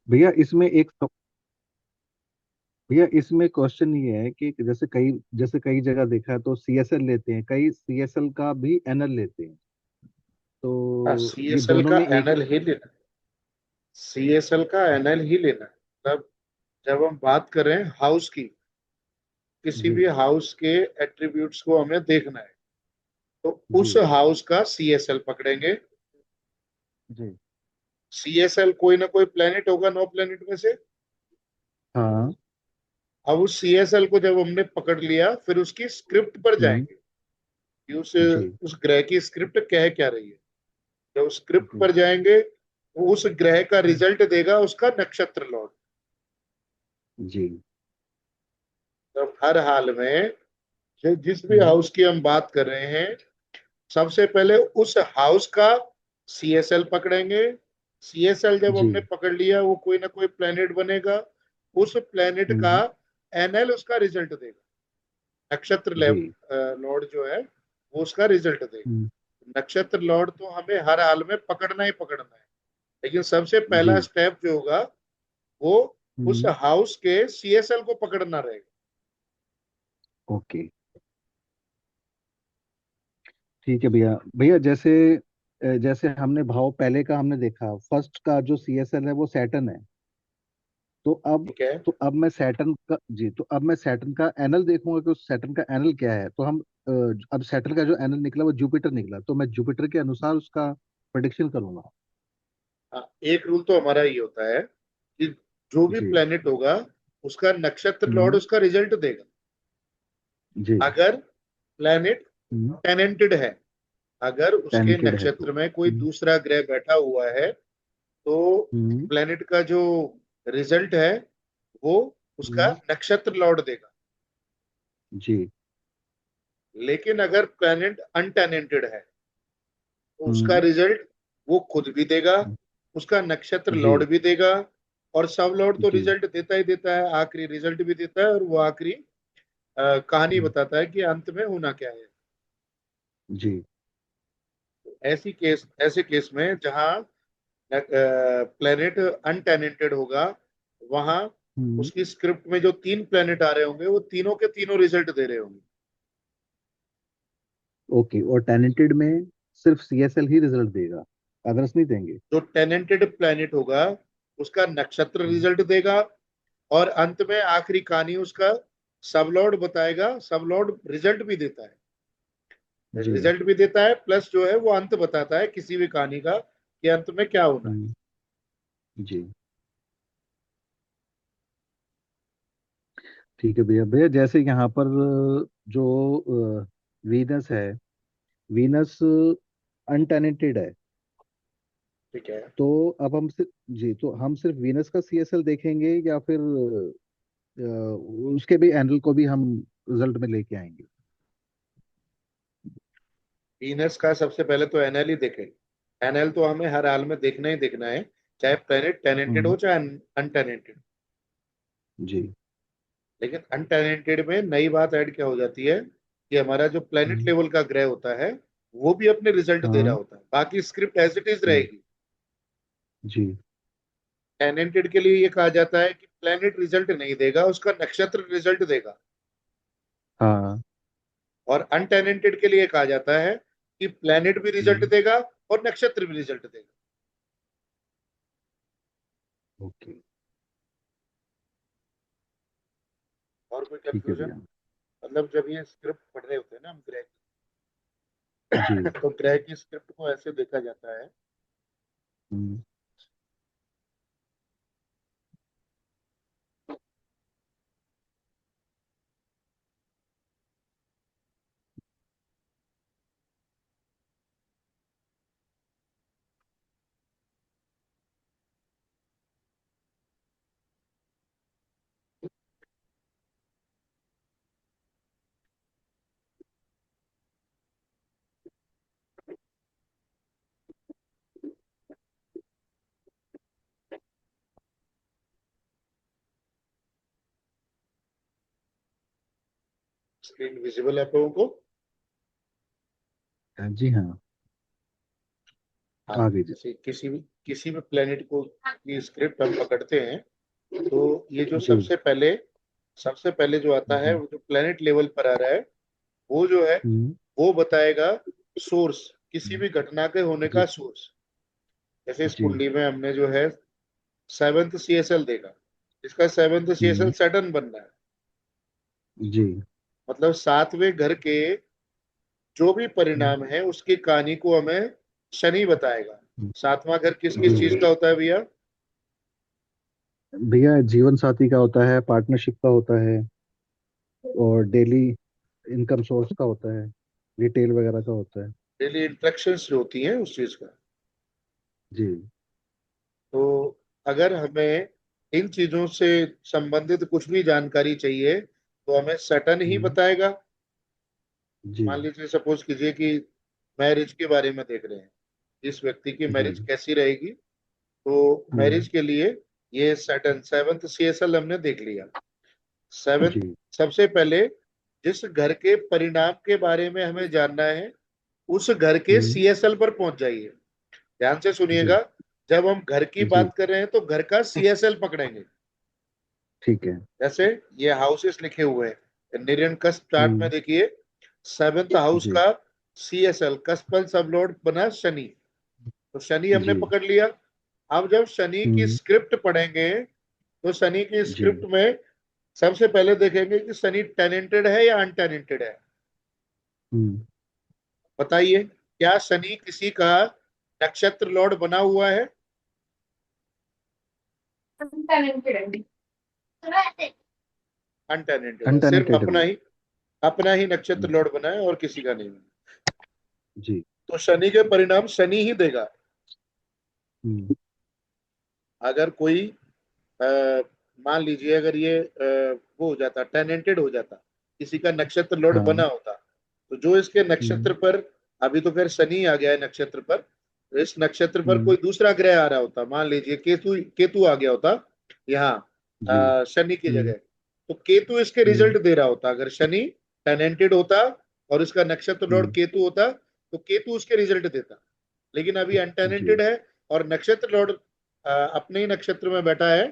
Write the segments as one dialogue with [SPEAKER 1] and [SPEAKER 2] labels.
[SPEAKER 1] भैया इसमें भैया इसमें क्वेश्चन ये है कि जैसे कई जगह देखा है तो सीएसएल लेते हैं, कई सीएसएल का भी एनएल लेते हैं।
[SPEAKER 2] हाँ,
[SPEAKER 1] तो ये
[SPEAKER 2] सीएसएल
[SPEAKER 1] दोनों
[SPEAKER 2] का
[SPEAKER 1] में एक
[SPEAKER 2] एनएल ही लेना, सीएसएल का एनएल ही लेना है। मतलब जब हम बात कर रहे हैं हाउस की, किसी भी
[SPEAKER 1] जी
[SPEAKER 2] हाउस के एट्रीब्यूट्स को हमें देखना है, तो उस
[SPEAKER 1] जी
[SPEAKER 2] हाउस का सीएसएल पकड़ेंगे।
[SPEAKER 1] जी।
[SPEAKER 2] सीएसएल कोई ना कोई प्लेनेट होगा, 9 प्लेनेट में से।
[SPEAKER 1] हाँ।
[SPEAKER 2] अब उस सीएसएल को जब हमने पकड़ लिया, फिर उसकी स्क्रिप्ट पर
[SPEAKER 1] हम्म।
[SPEAKER 2] जाएंगे कि
[SPEAKER 1] जी
[SPEAKER 2] उस ग्रह की स्क्रिप्ट कह क्या रही है। जब उस स्क्रिप्ट
[SPEAKER 1] जी
[SPEAKER 2] पर जाएंगे, वो उस ग्रह का रिजल्ट देगा उसका नक्षत्र लॉर्ड।
[SPEAKER 1] जी।
[SPEAKER 2] तब हर हाल में जिस भी
[SPEAKER 1] हम्म।
[SPEAKER 2] हाउस की हम बात कर रहे हैं, सबसे पहले उस हाउस का सीएसएल पकड़ेंगे। सीएसएल जब हमने
[SPEAKER 1] जी।
[SPEAKER 2] पकड़ लिया, वो कोई ना कोई प्लेनेट बनेगा। उस प्लेनेट का
[SPEAKER 1] हम्म।
[SPEAKER 2] एनएल उसका रिजल्ट देगा। नक्षत्र
[SPEAKER 1] जी।
[SPEAKER 2] लॉर्ड जो है, वो उसका रिजल्ट
[SPEAKER 1] हम्म।
[SPEAKER 2] देगा। नक्षत्र लॉर्ड तो हमें हर हाल में पकड़ना ही पकड़ना है, लेकिन सबसे
[SPEAKER 1] जी।
[SPEAKER 2] पहला स्टेप जो होगा, वो उस
[SPEAKER 1] हम्म।
[SPEAKER 2] हाउस के सीएसएल को पकड़ना रहेगा।
[SPEAKER 1] ओके। ठीक है भैया। भैया जैसे हमने भाव पहले का हमने देखा, फर्स्ट का जो सीएसएल है वो सैटर्न है। तो अब
[SPEAKER 2] ठीक है।
[SPEAKER 1] तो अब मैं सैटर्न का जी तो अब मैं सैटर्न का एनल देखूंगा कि उस सैटर्न का एनल क्या है। तो अब सैटर्न का जो एनल निकला वो जुपिटर निकला, तो मैं जुपिटर के अनुसार उसका प्रेडिक्शन करूंगा।
[SPEAKER 2] हाँ, एक रूल तो हमारा ये होता है कि जो भी
[SPEAKER 1] जी।
[SPEAKER 2] प्लेनेट होगा, उसका नक्षत्र लॉर्ड
[SPEAKER 1] हम्म।
[SPEAKER 2] उसका रिजल्ट देगा।
[SPEAKER 1] जी।
[SPEAKER 2] अगर प्लेनेट
[SPEAKER 1] हम्म।
[SPEAKER 2] टेनेंटेड है, अगर उसके
[SPEAKER 1] टैलेंटेड है तो।
[SPEAKER 2] नक्षत्र में कोई दूसरा ग्रह बैठा हुआ है, तो
[SPEAKER 1] हम्म।
[SPEAKER 2] प्लेनेट का जो रिजल्ट है, वो उसका
[SPEAKER 1] हम्म।
[SPEAKER 2] नक्षत्र लॉर्ड देगा।
[SPEAKER 1] जी।
[SPEAKER 2] लेकिन अगर प्लेनेट अनटेनेंटेड है, तो उसका
[SPEAKER 1] हम्म।
[SPEAKER 2] रिजल्ट वो खुद भी देगा, उसका नक्षत्र
[SPEAKER 1] जी
[SPEAKER 2] लॉर्ड भी देगा। और सब लॉर्ड तो
[SPEAKER 1] जी।
[SPEAKER 2] रिजल्ट देता ही देता है, आखिरी रिजल्ट भी देता है, और वो आखिरी कहानी
[SPEAKER 1] हम्म।
[SPEAKER 2] बताता है कि अंत में होना क्या है।
[SPEAKER 1] जी।
[SPEAKER 2] ऐसे केस में जहां प्लेनेट अनटेनेंटेड होगा, वहां
[SPEAKER 1] हम्म।
[SPEAKER 2] उसकी स्क्रिप्ट में जो 3 प्लेनेट आ रहे होंगे, वो तीनों के तीनों रिजल्ट दे रहे होंगे।
[SPEAKER 1] ओके। और टैलेंटेड में सिर्फ सीएसएल ही रिजल्ट देगा, अदर्स नहीं देंगे?
[SPEAKER 2] जो टेनेंटेड प्लेनेट होगा, उसका नक्षत्र
[SPEAKER 1] हम्म।
[SPEAKER 2] रिजल्ट देगा, और अंत में आखिरी कहानी उसका सबलॉर्ड बताएगा। सबलॉर्ड रिजल्ट भी देता है,
[SPEAKER 1] जी।
[SPEAKER 2] रिजल्ट भी देता है, प्लस जो है वो अंत बताता है किसी भी कहानी का, कि अंत में क्या होना है।
[SPEAKER 1] हम्म। जी। ठीक है भैया। भैया जैसे यहाँ पर जो वीनस है, वीनस अनटेनेंटेड है।
[SPEAKER 2] ठीक है।
[SPEAKER 1] तो अब हम सिर्फ वीनस का सीएसएल देखेंगे या फिर उसके भी एंगल को भी हम रिजल्ट में लेके आएंगे?
[SPEAKER 2] वीनस का सबसे पहले तो एनएल ही देखें। एनएल तो हमें हर हाल में देखना ही देखना है, चाहे प्लेनेट टेनेंटेड हो
[SPEAKER 1] हम्म।
[SPEAKER 2] चाहे अनटेनेंटेड।
[SPEAKER 1] जी।
[SPEAKER 2] लेकिन अनटेनेंटेड में नई बात ऐड क्या हो जाती है, कि हमारा जो प्लेनेट
[SPEAKER 1] हम्म।
[SPEAKER 2] लेवल का ग्रह होता है, वो भी अपने रिजल्ट दे रहा
[SPEAKER 1] हाँ।
[SPEAKER 2] होता है। बाकी स्क्रिप्ट एज इट इज
[SPEAKER 1] हम्म।
[SPEAKER 2] रहेगी।
[SPEAKER 1] जी।
[SPEAKER 2] टेनेंटेड के लिए ये कहा जाता है कि प्लेनेट रिजल्ट नहीं देगा, उसका नक्षत्र रिजल्ट देगा।
[SPEAKER 1] हाँ।
[SPEAKER 2] और अनटेनेंटेड के लिए कहा जाता है कि प्लेनेट भी रिजल्ट
[SPEAKER 1] हम्म।
[SPEAKER 2] देगा और नक्षत्र भी रिजल्ट देगा।
[SPEAKER 1] ओके।
[SPEAKER 2] और कोई
[SPEAKER 1] ठीक है
[SPEAKER 2] कंफ्यूजन?
[SPEAKER 1] भैया।
[SPEAKER 2] मतलब जब ये स्क्रिप्ट पढ़ रहे होते हैं ना हम ग्रह
[SPEAKER 1] जी।
[SPEAKER 2] की, तो ग्रह की स्क्रिप्ट को ऐसे देखा जाता है।
[SPEAKER 1] हम्म।
[SPEAKER 2] स्क्रीन विजिबल है आप लोगों को?
[SPEAKER 1] जी हाँ।
[SPEAKER 2] हाँ।
[SPEAKER 1] आगे जी।
[SPEAKER 2] जैसे किसी भी किसी भी प्लेनेट को की स्क्रिप्ट हम पकड़ते हैं, तो ये जो
[SPEAKER 1] जी।
[SPEAKER 2] सबसे पहले जो आता है,
[SPEAKER 1] हम्म।
[SPEAKER 2] वो जो प्लेनेट लेवल पर आ रहा है, वो जो है
[SPEAKER 1] हम्म।
[SPEAKER 2] वो बताएगा सोर्स, किसी भी घटना के होने का
[SPEAKER 1] जी।
[SPEAKER 2] सोर्स। जैसे इस
[SPEAKER 1] जी।
[SPEAKER 2] कुंडली में हमने जो है सेवेंथ सीएसएल देखा, इसका सेवेंथ सीएसएल
[SPEAKER 1] हम्म।
[SPEAKER 2] सैटर्न बनना है।
[SPEAKER 1] जी।
[SPEAKER 2] मतलब सातवें घर के जो भी
[SPEAKER 1] हम्म।
[SPEAKER 2] परिणाम है उसकी कहानी को हमें शनि बताएगा। सातवां घर किस किस चीज
[SPEAKER 1] जी
[SPEAKER 2] का होता है भैया?
[SPEAKER 1] भैया, जीवन साथी का होता है, पार्टनरशिप का होता है, और डेली इनकम सोर्स का होता है, रिटेल वगैरह का होता है।
[SPEAKER 2] डेली इंट्रैक्शंस जो होती हैं उस चीज का।
[SPEAKER 1] जी।
[SPEAKER 2] तो अगर हमें इन चीजों से संबंधित कुछ भी जानकारी चाहिए तो हमें सैटर्न ही
[SPEAKER 1] हम्म।
[SPEAKER 2] बताएगा।
[SPEAKER 1] जी।
[SPEAKER 2] मान लीजिए, सपोज कीजिए कि मैरिज के बारे में देख रहे हैं, इस व्यक्ति की
[SPEAKER 1] जी।
[SPEAKER 2] मैरिज कैसी रहेगी, तो
[SPEAKER 1] हम्म।
[SPEAKER 2] मैरिज के लिए ये सैटर्न सेवंथ सीएसएल हमने देख लिया। सेवंथ,
[SPEAKER 1] जी।
[SPEAKER 2] सबसे पहले जिस घर के परिणाम के बारे में हमें जानना है, उस घर के
[SPEAKER 1] हम्म।
[SPEAKER 2] सीएसएल पर पहुंच जाइए। ध्यान से
[SPEAKER 1] जी।
[SPEAKER 2] सुनिएगा, जब हम घर की
[SPEAKER 1] जी।
[SPEAKER 2] बात कर रहे हैं तो घर का सीएसएल पकड़ेंगे।
[SPEAKER 1] ठीक है।
[SPEAKER 2] जैसे ये हाउसेस लिखे हुए हैं निरियन कस्प चार्ट में,
[SPEAKER 1] हम्म।
[SPEAKER 2] देखिए सेवेंथ हाउस
[SPEAKER 1] जी।
[SPEAKER 2] का सीएसएल कस्पल सबलॉर्ड बना शनि। तो शनि हमने
[SPEAKER 1] जी।
[SPEAKER 2] पकड़ लिया। अब जब शनि की
[SPEAKER 1] हम्म।
[SPEAKER 2] स्क्रिप्ट पढ़ेंगे, तो शनि की
[SPEAKER 1] जी।
[SPEAKER 2] स्क्रिप्ट में सबसे पहले देखेंगे कि शनि टैलेंटेड है या अनटैलेंटेड है।
[SPEAKER 1] हम्म।
[SPEAKER 2] बताइए, क्या शनि किसी का नक्षत्र लॉर्ड बना हुआ है? अनटैलेंटेड है, सिर्फ
[SPEAKER 1] अनटैलेंटेड है भैया।
[SPEAKER 2] अपना ही नक्षत्र लॉर्ड बना है और किसी का नहीं बना।
[SPEAKER 1] जी।
[SPEAKER 2] तो शनि के परिणाम शनि ही देगा।
[SPEAKER 1] हम्म।
[SPEAKER 2] अगर कोई अ, मान लीजिए, अगर ये वो हो जाता, टेनेंटेड हो जाता, किसी का नक्षत्र लॉर्ड बना
[SPEAKER 1] हाँ।
[SPEAKER 2] होता, तो जो इसके नक्षत्र
[SPEAKER 1] हम्म।
[SPEAKER 2] पर, अभी तो खैर शनि आ गया है नक्षत्र पर, तो इस नक्षत्र पर
[SPEAKER 1] हम्म।
[SPEAKER 2] कोई दूसरा ग्रह आ रहा होता, मान लीजिए केतु, केतु आ गया होता यहाँ
[SPEAKER 1] जी।
[SPEAKER 2] शनि की
[SPEAKER 1] हम्म।
[SPEAKER 2] जगह, तो केतु इसके
[SPEAKER 1] हम्म।
[SPEAKER 2] रिजल्ट दे रहा होता। अगर शनि टेनेंटेड होता और इसका नक्षत्र लॉर्ड
[SPEAKER 1] हम्म।
[SPEAKER 2] केतु होता, तो केतु उसके रिजल्ट देता। लेकिन अभी
[SPEAKER 1] जी।
[SPEAKER 2] अनटेनेंटेड है और नक्षत्र लॉर्ड अपने ही नक्षत्र में बैठा है,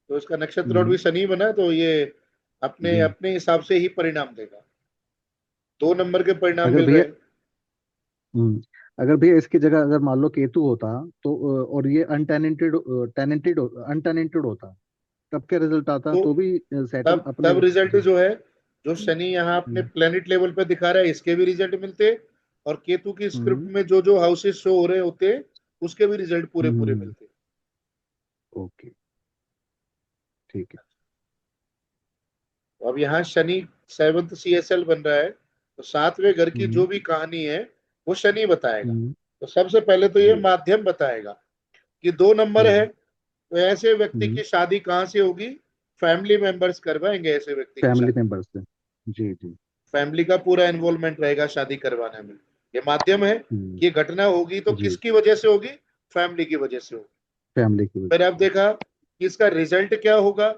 [SPEAKER 2] तो इसका नक्षत्र लॉर्ड
[SPEAKER 1] हम्म।
[SPEAKER 2] भी शनि बना है, तो ये अपने
[SPEAKER 1] जी।
[SPEAKER 2] अपने हिसाब से ही परिणाम देगा। 2 नंबर के परिणाम
[SPEAKER 1] अगर
[SPEAKER 2] मिल रहे
[SPEAKER 1] भैया
[SPEAKER 2] हैं।
[SPEAKER 1] हम्म अगर भैया इसकी जगह अगर मान लो केतु होता, तो और ये अनटेनेंटेड टेनेंटेड अनटेनेंटेड होता, तब क्या रिजल्ट आता?
[SPEAKER 2] तो
[SPEAKER 1] तो भी सैटर्न
[SPEAKER 2] तब
[SPEAKER 1] अपने।
[SPEAKER 2] तब रिजल्ट
[SPEAKER 1] जी।
[SPEAKER 2] जो है, जो शनि यहाँ अपने
[SPEAKER 1] हम्म।
[SPEAKER 2] प्लेनेट लेवल पे दिखा रहा है, इसके भी रिजल्ट मिलते, और केतु की स्क्रिप्ट
[SPEAKER 1] हम्म।
[SPEAKER 2] में जो जो हाउसेस शो हो रहे होते, उसके भी रिजल्ट पूरे पूरे
[SPEAKER 1] हम्म।
[SPEAKER 2] मिलते।
[SPEAKER 1] ओके। ठीक है।
[SPEAKER 2] तो अब यहाँ शनि सेवंथ सीएसएल बन रहा है, तो सातवें घर की
[SPEAKER 1] हम्म।
[SPEAKER 2] जो भी कहानी है वो शनि बताएगा।
[SPEAKER 1] हम्म।
[SPEAKER 2] तो सबसे पहले तो ये
[SPEAKER 1] जी।
[SPEAKER 2] माध्यम बताएगा कि 2 नंबर है,
[SPEAKER 1] हम्म।
[SPEAKER 2] तो ऐसे व्यक्ति
[SPEAKER 1] हम्म।
[SPEAKER 2] की शादी कहाँ से होगी? फैमिली मेंबर्स करवाएंगे ऐसे व्यक्ति की
[SPEAKER 1] फैमिली
[SPEAKER 2] शादी।
[SPEAKER 1] मेंबर्स से। जी। जी।
[SPEAKER 2] फैमिली का पूरा इन्वॉल्वमेंट रहेगा शादी करवाने में। ये माध्यम है
[SPEAKER 1] हम्म।
[SPEAKER 2] कि घटना होगी तो
[SPEAKER 1] जी।
[SPEAKER 2] किसकी वजह से होगी? फैमिली की वजह से होगी।
[SPEAKER 1] फैमिली की
[SPEAKER 2] फिर
[SPEAKER 1] वजह
[SPEAKER 2] आप
[SPEAKER 1] से।
[SPEAKER 2] देखा कि इसका रिजल्ट क्या होगा।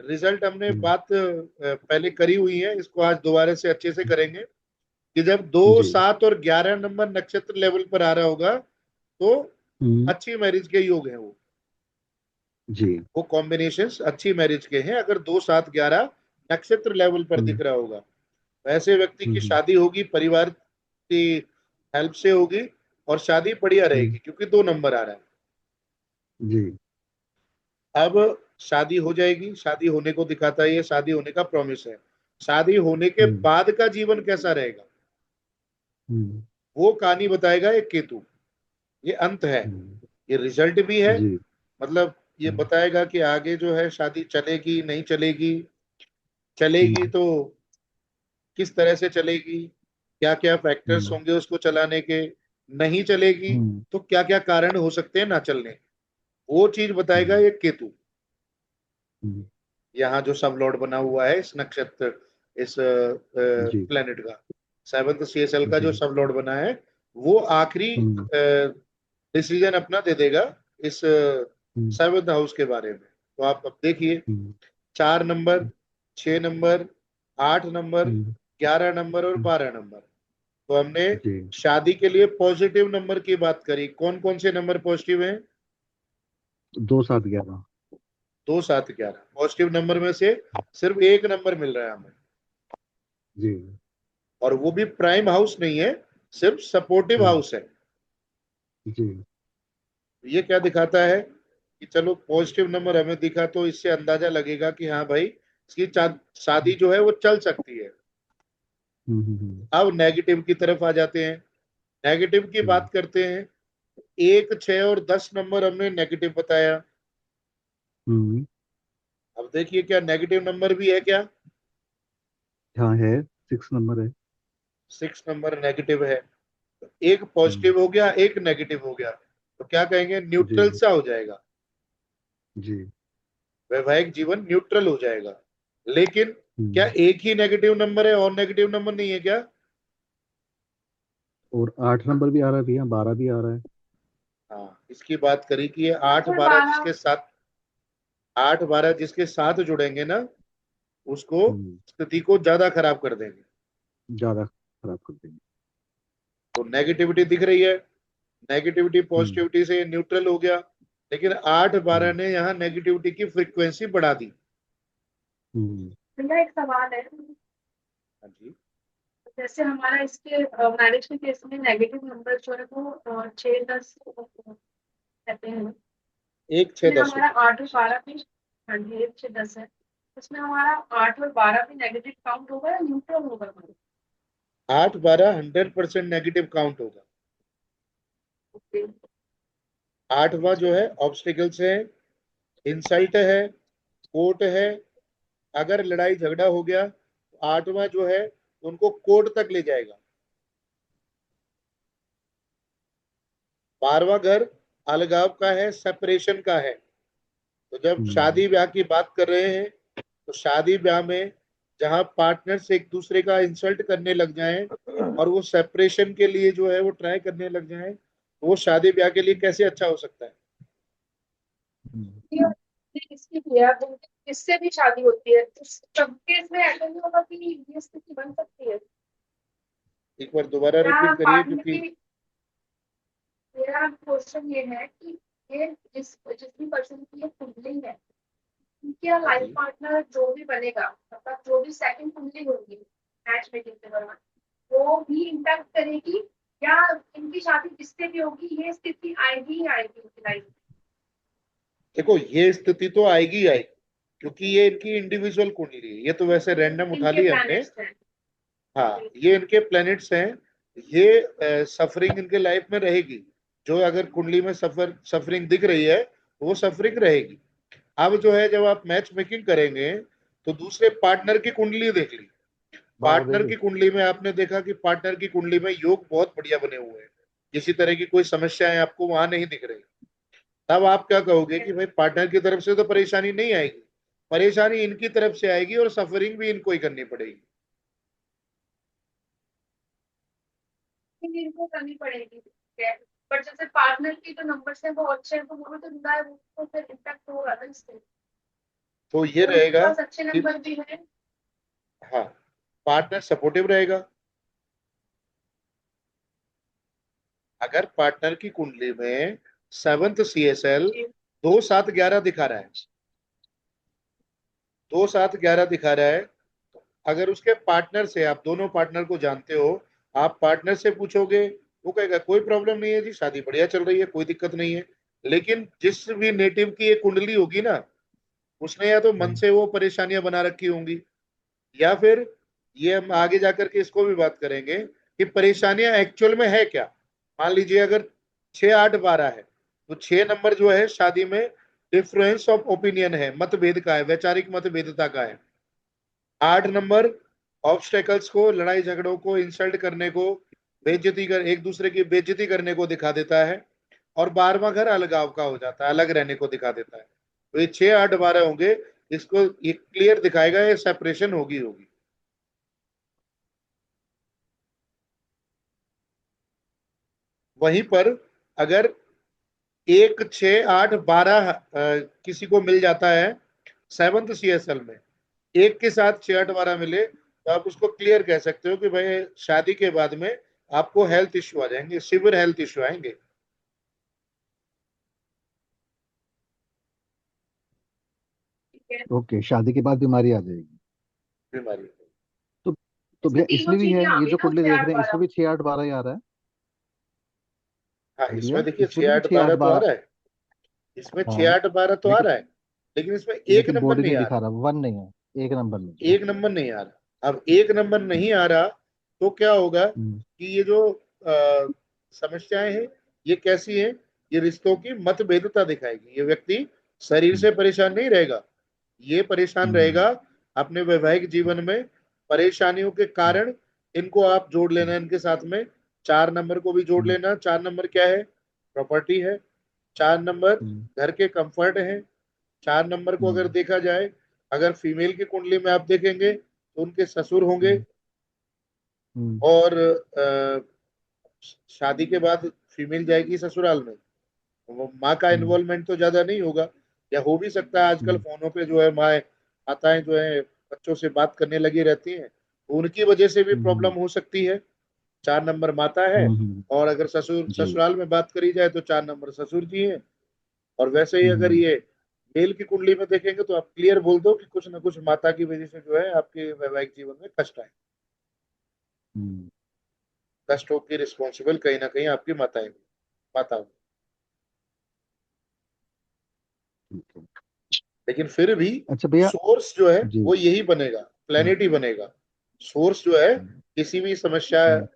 [SPEAKER 2] रिजल्ट हमने
[SPEAKER 1] हम्म।
[SPEAKER 2] बात पहले करी हुई है, इसको आज दोबारा से अच्छे से करेंगे। कि जब 2, 7 और 11 नंबर नक्षत्र लेवल पर आ रहा होगा, तो
[SPEAKER 1] हम्म।
[SPEAKER 2] अच्छी मैरिज के योग है
[SPEAKER 1] जी।
[SPEAKER 2] वो कॉम्बिनेशन अच्छी मैरिज के हैं, अगर 2, 7, 11 नक्षत्र लेवल पर
[SPEAKER 1] हम्म।
[SPEAKER 2] दिख रहा होगा। ऐसे व्यक्ति की
[SPEAKER 1] हम्म।
[SPEAKER 2] शादी होगी, परिवार की हेल्प से होगी, और शादी बढ़िया
[SPEAKER 1] हम्म।
[SPEAKER 2] रहेगी क्योंकि 2 नंबर आ रहा है।
[SPEAKER 1] जी।
[SPEAKER 2] अब शादी हो जाएगी, शादी होने को दिखाता है, ये शादी होने का प्रॉमिस है। शादी होने के
[SPEAKER 1] हम्म।
[SPEAKER 2] बाद का जीवन कैसा रहेगा,
[SPEAKER 1] हम्म।
[SPEAKER 2] वो कहानी बताएगा एक केतु। ये अंत है,
[SPEAKER 1] हम्म।
[SPEAKER 2] ये रिजल्ट भी है।
[SPEAKER 1] जी।
[SPEAKER 2] मतलब ये
[SPEAKER 1] हम्म।
[SPEAKER 2] बताएगा कि आगे जो है शादी चलेगी नहीं चलेगी, चलेगी
[SPEAKER 1] हम्म।
[SPEAKER 2] तो किस तरह से चलेगी, क्या क्या फैक्टर्स
[SPEAKER 1] हम्म।
[SPEAKER 2] होंगे उसको चलाने के, नहीं चलेगी
[SPEAKER 1] हम्म।
[SPEAKER 2] तो क्या क्या कारण हो सकते हैं ना चलने, वो चीज बताएगा
[SPEAKER 1] हम्म।
[SPEAKER 2] ये केतु।
[SPEAKER 1] हम्म।
[SPEAKER 2] यहाँ जो सब लॉर्ड बना हुआ है इस नक्षत्र, इस
[SPEAKER 1] जी।
[SPEAKER 2] प्लेनेट का, सेवंथ सीएसएल का जो
[SPEAKER 1] जी।
[SPEAKER 2] सब लॉर्ड बना है, वो आखिरी
[SPEAKER 1] हम्म।
[SPEAKER 2] डिसीजन अपना दे देगा इस
[SPEAKER 1] हम्म।
[SPEAKER 2] सेवंथ हाउस के बारे में। तो आप अब देखिए,
[SPEAKER 1] हम्म।
[SPEAKER 2] 4 नंबर, 6 नंबर, 8 नंबर,
[SPEAKER 1] हम्म।
[SPEAKER 2] 11 नंबर और
[SPEAKER 1] हम्म।
[SPEAKER 2] 12 नंबर। तो हमने
[SPEAKER 1] जी।
[SPEAKER 2] शादी के लिए पॉजिटिव नंबर की बात करी। कौन कौन से नंबर पॉजिटिव हैं?
[SPEAKER 1] 2 7 11।
[SPEAKER 2] 2 7 11 पॉजिटिव नंबर में से सिर्फ एक नंबर मिल रहा है हमें,
[SPEAKER 1] जी।
[SPEAKER 2] और वो भी प्राइम हाउस नहीं है, सिर्फ सपोर्टिव
[SPEAKER 1] हम्म।
[SPEAKER 2] हाउस है।
[SPEAKER 1] जी।
[SPEAKER 2] ये क्या दिखाता है कि चलो पॉजिटिव नंबर हमें दिखा, तो इससे अंदाजा लगेगा कि हाँ भाई इसकी शादी जो है वो चल सकती है।
[SPEAKER 1] हम्म।
[SPEAKER 2] अब नेगेटिव की तरफ आ जाते हैं। नेगेटिव की
[SPEAKER 1] हम्म।
[SPEAKER 2] बात करते हैं। 1 6 और 10 नंबर हमने नेगेटिव बताया।
[SPEAKER 1] हम्म।
[SPEAKER 2] अब देखिए क्या नेगेटिव नंबर भी है क्या?
[SPEAKER 1] हाँ है, 6 नंबर है।
[SPEAKER 2] 6 नंबर नेगेटिव है। एक
[SPEAKER 1] हम्म।
[SPEAKER 2] पॉजिटिव हो गया, एक नेगेटिव हो गया, तो क्या कहेंगे,
[SPEAKER 1] जी।
[SPEAKER 2] न्यूट्रल सा हो जाएगा।
[SPEAKER 1] जी।
[SPEAKER 2] वैवाहिक जीवन न्यूट्रल हो जाएगा। लेकिन क्या
[SPEAKER 1] हम्म।
[SPEAKER 2] एक ही नेगेटिव नंबर है और नेगेटिव नंबर नहीं है क्या?
[SPEAKER 1] और 8 नंबर भी आ रहा है भैया, 12 भी आ रहा है।
[SPEAKER 2] हाँ, इसकी बात करी कि ये आठ
[SPEAKER 3] फिर
[SPEAKER 2] बारह
[SPEAKER 3] 12।
[SPEAKER 2] जिसके साथ 8 12 जिसके साथ जुड़ेंगे ना, उसको
[SPEAKER 1] हम्म।
[SPEAKER 2] स्थिति को ज्यादा खराब कर देंगे।
[SPEAKER 1] ज्यादा खराब कर देंगे।
[SPEAKER 2] तो नेगेटिविटी दिख रही है, नेगेटिविटी
[SPEAKER 1] हम्म।
[SPEAKER 2] पॉजिटिविटी से न्यूट्रल हो गया। लेकिन 8 12
[SPEAKER 1] हम्म।
[SPEAKER 2] ने यहाँ नेगेटिविटी की फ्रीक्वेंसी बढ़ा दी।
[SPEAKER 1] हम्म।
[SPEAKER 3] भैया एक सवाल है,
[SPEAKER 2] हाँ जी।
[SPEAKER 3] जैसे हमारा इसके मैरिज के केस में नेगेटिव नंबर जो है वो 6 10 कहते हैं।
[SPEAKER 2] 1 6
[SPEAKER 3] इसमें
[SPEAKER 2] 10
[SPEAKER 3] हमारा 8 और 12 भी, हाँ जी 1 6 10 है। इसमें हमारा 8 और 12 भी नेगेटिव काउंट होगा या न्यूट्रल होगा हमारा?
[SPEAKER 2] 8 12 100% नेगेटिव काउंट होगा।
[SPEAKER 3] ओके।
[SPEAKER 2] 8वां जो है ऑब्स्टिकल्स है, इंसल्ट है, कोर्ट है। अगर लड़ाई झगड़ा हो गया तो 8वां जो है उनको कोर्ट तक ले जाएगा। 12वां घर अलगाव का है, सेपरेशन का है। तो जब
[SPEAKER 1] हम्म।
[SPEAKER 2] शादी ब्याह की बात कर रहे हैं, तो शादी ब्याह में जहां पार्टनर्स एक दूसरे का इंसल्ट करने लग जाएं और वो सेपरेशन के लिए जो है वो ट्राई करने लग जाएं, तो वो शादी ब्याह के लिए कैसे अच्छा हो सकता है?
[SPEAKER 1] हम्म।
[SPEAKER 3] इसकी भैया किससे भी शादी होती है तो सब केस में ऐसा नहीं होगा कि ये स्थिति बन सकती है?
[SPEAKER 2] एक बार दोबारा
[SPEAKER 3] क्या
[SPEAKER 2] रिपीट करिए
[SPEAKER 3] पार्टनर
[SPEAKER 2] क्योंकि।
[SPEAKER 3] की, मेरा क्वेश्चन ये है कि ये जिस भी पर्सन की ये कुंडली है, उनका
[SPEAKER 2] हाँ
[SPEAKER 3] लाइफ
[SPEAKER 2] जी।
[SPEAKER 3] पार्टनर जो भी बनेगा, मतलब जो भी सेकंड कुंडली होगी मैच मेकिंग के दौरान, वो भी इम्पैक्ट करेगी, या इनकी शादी जिससे भी होगी ये स्थिति आएगी ही आएगी इनकी लाइफ
[SPEAKER 2] देखो ये स्थिति तो आएगी ही आएगी, क्योंकि ये इनकी इंडिविजुअल कुंडली है, ये तो वैसे रैंडम
[SPEAKER 3] में?
[SPEAKER 2] उठा
[SPEAKER 3] इनके
[SPEAKER 2] ली हमने।
[SPEAKER 3] प्लैनेट्स हैं।
[SPEAKER 2] हाँ, ये इनके प्लैनेट्स हैं। ये सफरिंग इनके लाइफ में रहेगी। जो अगर कुंडली में सफरिंग दिख रही है, तो वो सफरिंग रहेगी। अब जो है जब आप मैच मेकिंग करेंगे, तो दूसरे पार्टनर की कुंडली देख ली।
[SPEAKER 1] 12
[SPEAKER 2] पार्टनर
[SPEAKER 1] देंगे।
[SPEAKER 2] की कुंडली में आपने देखा कि पार्टनर की कुंडली में योग बहुत बढ़िया बने हुए हैं, किसी तरह की कोई समस्याएं आपको वहां नहीं दिख रही। तब आप क्या कहोगे कि भाई पार्टनर की तरफ से तो परेशानी नहीं आएगी, परेशानी इनकी तरफ से आएगी और सफरिंग भी इनको ही करनी पड़ेगी।
[SPEAKER 3] इनको करनी पड़ेगी, ठीक है। बट जैसे पार्टनर की जो नंबर्स हैं वो अच्छे हैं तो वो भी तो जुड़ा है, वो तो फिर इम्पैक्ट होगा ना इससे।
[SPEAKER 2] तो ये
[SPEAKER 3] अगर उनके
[SPEAKER 2] रहेगा
[SPEAKER 3] पास अच्छे
[SPEAKER 2] कि
[SPEAKER 3] नंबर भी है।
[SPEAKER 2] हाँ, पार्टनर सपोर्टिव रहेगा। अगर पार्टनर की कुंडली में 7th CSL 2 7 11 दिखा रहा है, 2 7 11 दिखा रहा है, तो अगर उसके पार्टनर से, आप दोनों पार्टनर को जानते हो, आप पार्टनर से पूछोगे, वो कहेगा कोई प्रॉब्लम नहीं है जी, शादी बढ़िया चल रही है, कोई दिक्कत नहीं है। लेकिन जिस भी नेटिव की ये कुंडली होगी ना, उसने या तो मन
[SPEAKER 1] हम्म।
[SPEAKER 2] से वो परेशानियां बना रखी होंगी, या फिर ये हम आगे जाकर के इसको भी बात करेंगे कि परेशानियां एक्चुअल में है क्या। मान लीजिए अगर 6 8 12 है, तो 6 नंबर जो है शादी में डिफरेंस ऑफ ओपिनियन है, मतभेद का है, वैचारिक मतभेदता का है। 8 नंबर ऑब्स्टेकल्स को, लड़ाई झगड़ों को, इंसल्ट करने को, बेइज्जती कर, एक दूसरे की बेइज्जती करने को दिखा देता है। और 12वां घर अलगाव का हो जाता है, अलग रहने को दिखा देता है। तो ये 6 8 12 होंगे, इसको ये क्लियर दिखाएगा, ये सेपरेशन होगी होगी। वहीं पर अगर 1 6 8 12 किसी को मिल जाता है 7th CSL में, एक के साथ 6 8 12 मिले, तो आप उसको क्लियर कह सकते हो कि भाई शादी के बाद में आपको हेल्थ इश्यू आ जाएंगे, सिवियर हेल्थ इश्यू आएंगे।
[SPEAKER 3] है।
[SPEAKER 1] ओके, शादी के बाद बीमारी आ जाएगी।
[SPEAKER 2] बीमारी।
[SPEAKER 1] तो तो
[SPEAKER 3] इसमें
[SPEAKER 1] भैया
[SPEAKER 3] तीनों
[SPEAKER 1] इसमें भी है,
[SPEAKER 3] चीजें आ
[SPEAKER 1] ये
[SPEAKER 3] गई
[SPEAKER 1] जो
[SPEAKER 3] ना,
[SPEAKER 1] कुंडली
[SPEAKER 3] छह
[SPEAKER 1] देख
[SPEAKER 3] आठ
[SPEAKER 1] रहे हैं इसमें
[SPEAKER 3] बारह
[SPEAKER 1] भी 6 8 12 ही आ रहा है।
[SPEAKER 2] हाँ, इसमें
[SPEAKER 1] भैया
[SPEAKER 2] देखिए
[SPEAKER 1] इसमें
[SPEAKER 2] छह
[SPEAKER 1] भी तो
[SPEAKER 2] आठ
[SPEAKER 1] छः आठ
[SPEAKER 2] बारह तो आ
[SPEAKER 1] बारह
[SPEAKER 2] रहा है। इसमें छह
[SPEAKER 1] हाँ,
[SPEAKER 2] आठ बारह तो आ
[SPEAKER 1] लेकिन
[SPEAKER 2] रहा है, लेकिन इसमें एक
[SPEAKER 1] लेकिन
[SPEAKER 2] नंबर
[SPEAKER 1] बॉडी
[SPEAKER 2] नहीं
[SPEAKER 1] नहीं
[SPEAKER 2] आ
[SPEAKER 1] दिखा
[SPEAKER 2] रहा।
[SPEAKER 1] रहा, 1 नहीं है, 1 नंबर नहीं है।
[SPEAKER 2] एक नंबर नहीं आ रहा। अब एक नंबर
[SPEAKER 1] हम्म,
[SPEAKER 2] नहीं आ रहा तो क्या होगा
[SPEAKER 1] हम्म,
[SPEAKER 2] कि ये जो समस्याएं हैं, ये कैसी हैं? ये रिश्तों की मतभेदता दिखाएगी। ये व्यक्ति शरीर
[SPEAKER 1] हम्म,
[SPEAKER 2] से परेशान नहीं रहेगा, ये परेशान
[SPEAKER 1] हम्म,
[SPEAKER 2] रहेगा अपने वैवाहिक जीवन में परेशानियों के
[SPEAKER 1] हम्म,
[SPEAKER 2] कारण। इनको आप जोड़ लेना
[SPEAKER 1] हम्म,
[SPEAKER 2] इनके साथ में। 4 नंबर को भी जोड़
[SPEAKER 1] हम्म,
[SPEAKER 2] लेना। 4 नंबर क्या है? प्रॉपर्टी है। 4 नंबर
[SPEAKER 1] हम्म,
[SPEAKER 2] घर के कंफर्ट है। 4 नंबर को अगर
[SPEAKER 1] हम्म,
[SPEAKER 2] देखा जाए, अगर फीमेल की कुंडली में आप देखेंगे तो उनके ससुर होंगे।
[SPEAKER 1] हम्म, हम्म,
[SPEAKER 2] और शादी के बाद फीमेल जाएगी ससुराल में, वो माँ का
[SPEAKER 1] हम्म,
[SPEAKER 2] इन्वॉल्वमेंट तो ज्यादा नहीं होगा, या हो भी सकता है। आजकल
[SPEAKER 1] हम्म,
[SPEAKER 2] फोनों पे जो है माँ माताएं जो है बच्चों से बात करने लगी रहती हैं, तो उनकी वजह से भी
[SPEAKER 1] हम्म,
[SPEAKER 2] प्रॉब्लम हो सकती है। 4 नंबर माता है।
[SPEAKER 1] हम्म,
[SPEAKER 2] और अगर ससुर
[SPEAKER 1] जी,
[SPEAKER 2] ससुराल में बात करी जाए तो 4 नंबर ससुर जी हैं। और वैसे ही अगर
[SPEAKER 1] हम्म,
[SPEAKER 2] ये मेल की कुंडली में देखेंगे तो आप क्लियर बोल दो कि कुछ ना कुछ माता की वजह से जो है आपके वैवाहिक जीवन में कष्ट आए।
[SPEAKER 1] हम्म,
[SPEAKER 2] कष्टों की रिस्पॉन्सिबल कहीं ना कहीं आपकी माताएं माता होंगी।
[SPEAKER 1] ठीक है।
[SPEAKER 2] लेकिन फिर भी
[SPEAKER 1] अच्छा भैया।
[SPEAKER 2] सोर्स जो है
[SPEAKER 1] जी।
[SPEAKER 2] वो यही बनेगा,
[SPEAKER 1] हम्म,
[SPEAKER 2] प्लेनेट ही बनेगा। सोर्स जो है,
[SPEAKER 1] हम्म,
[SPEAKER 2] किसी भी समस्या,
[SPEAKER 1] हम्म,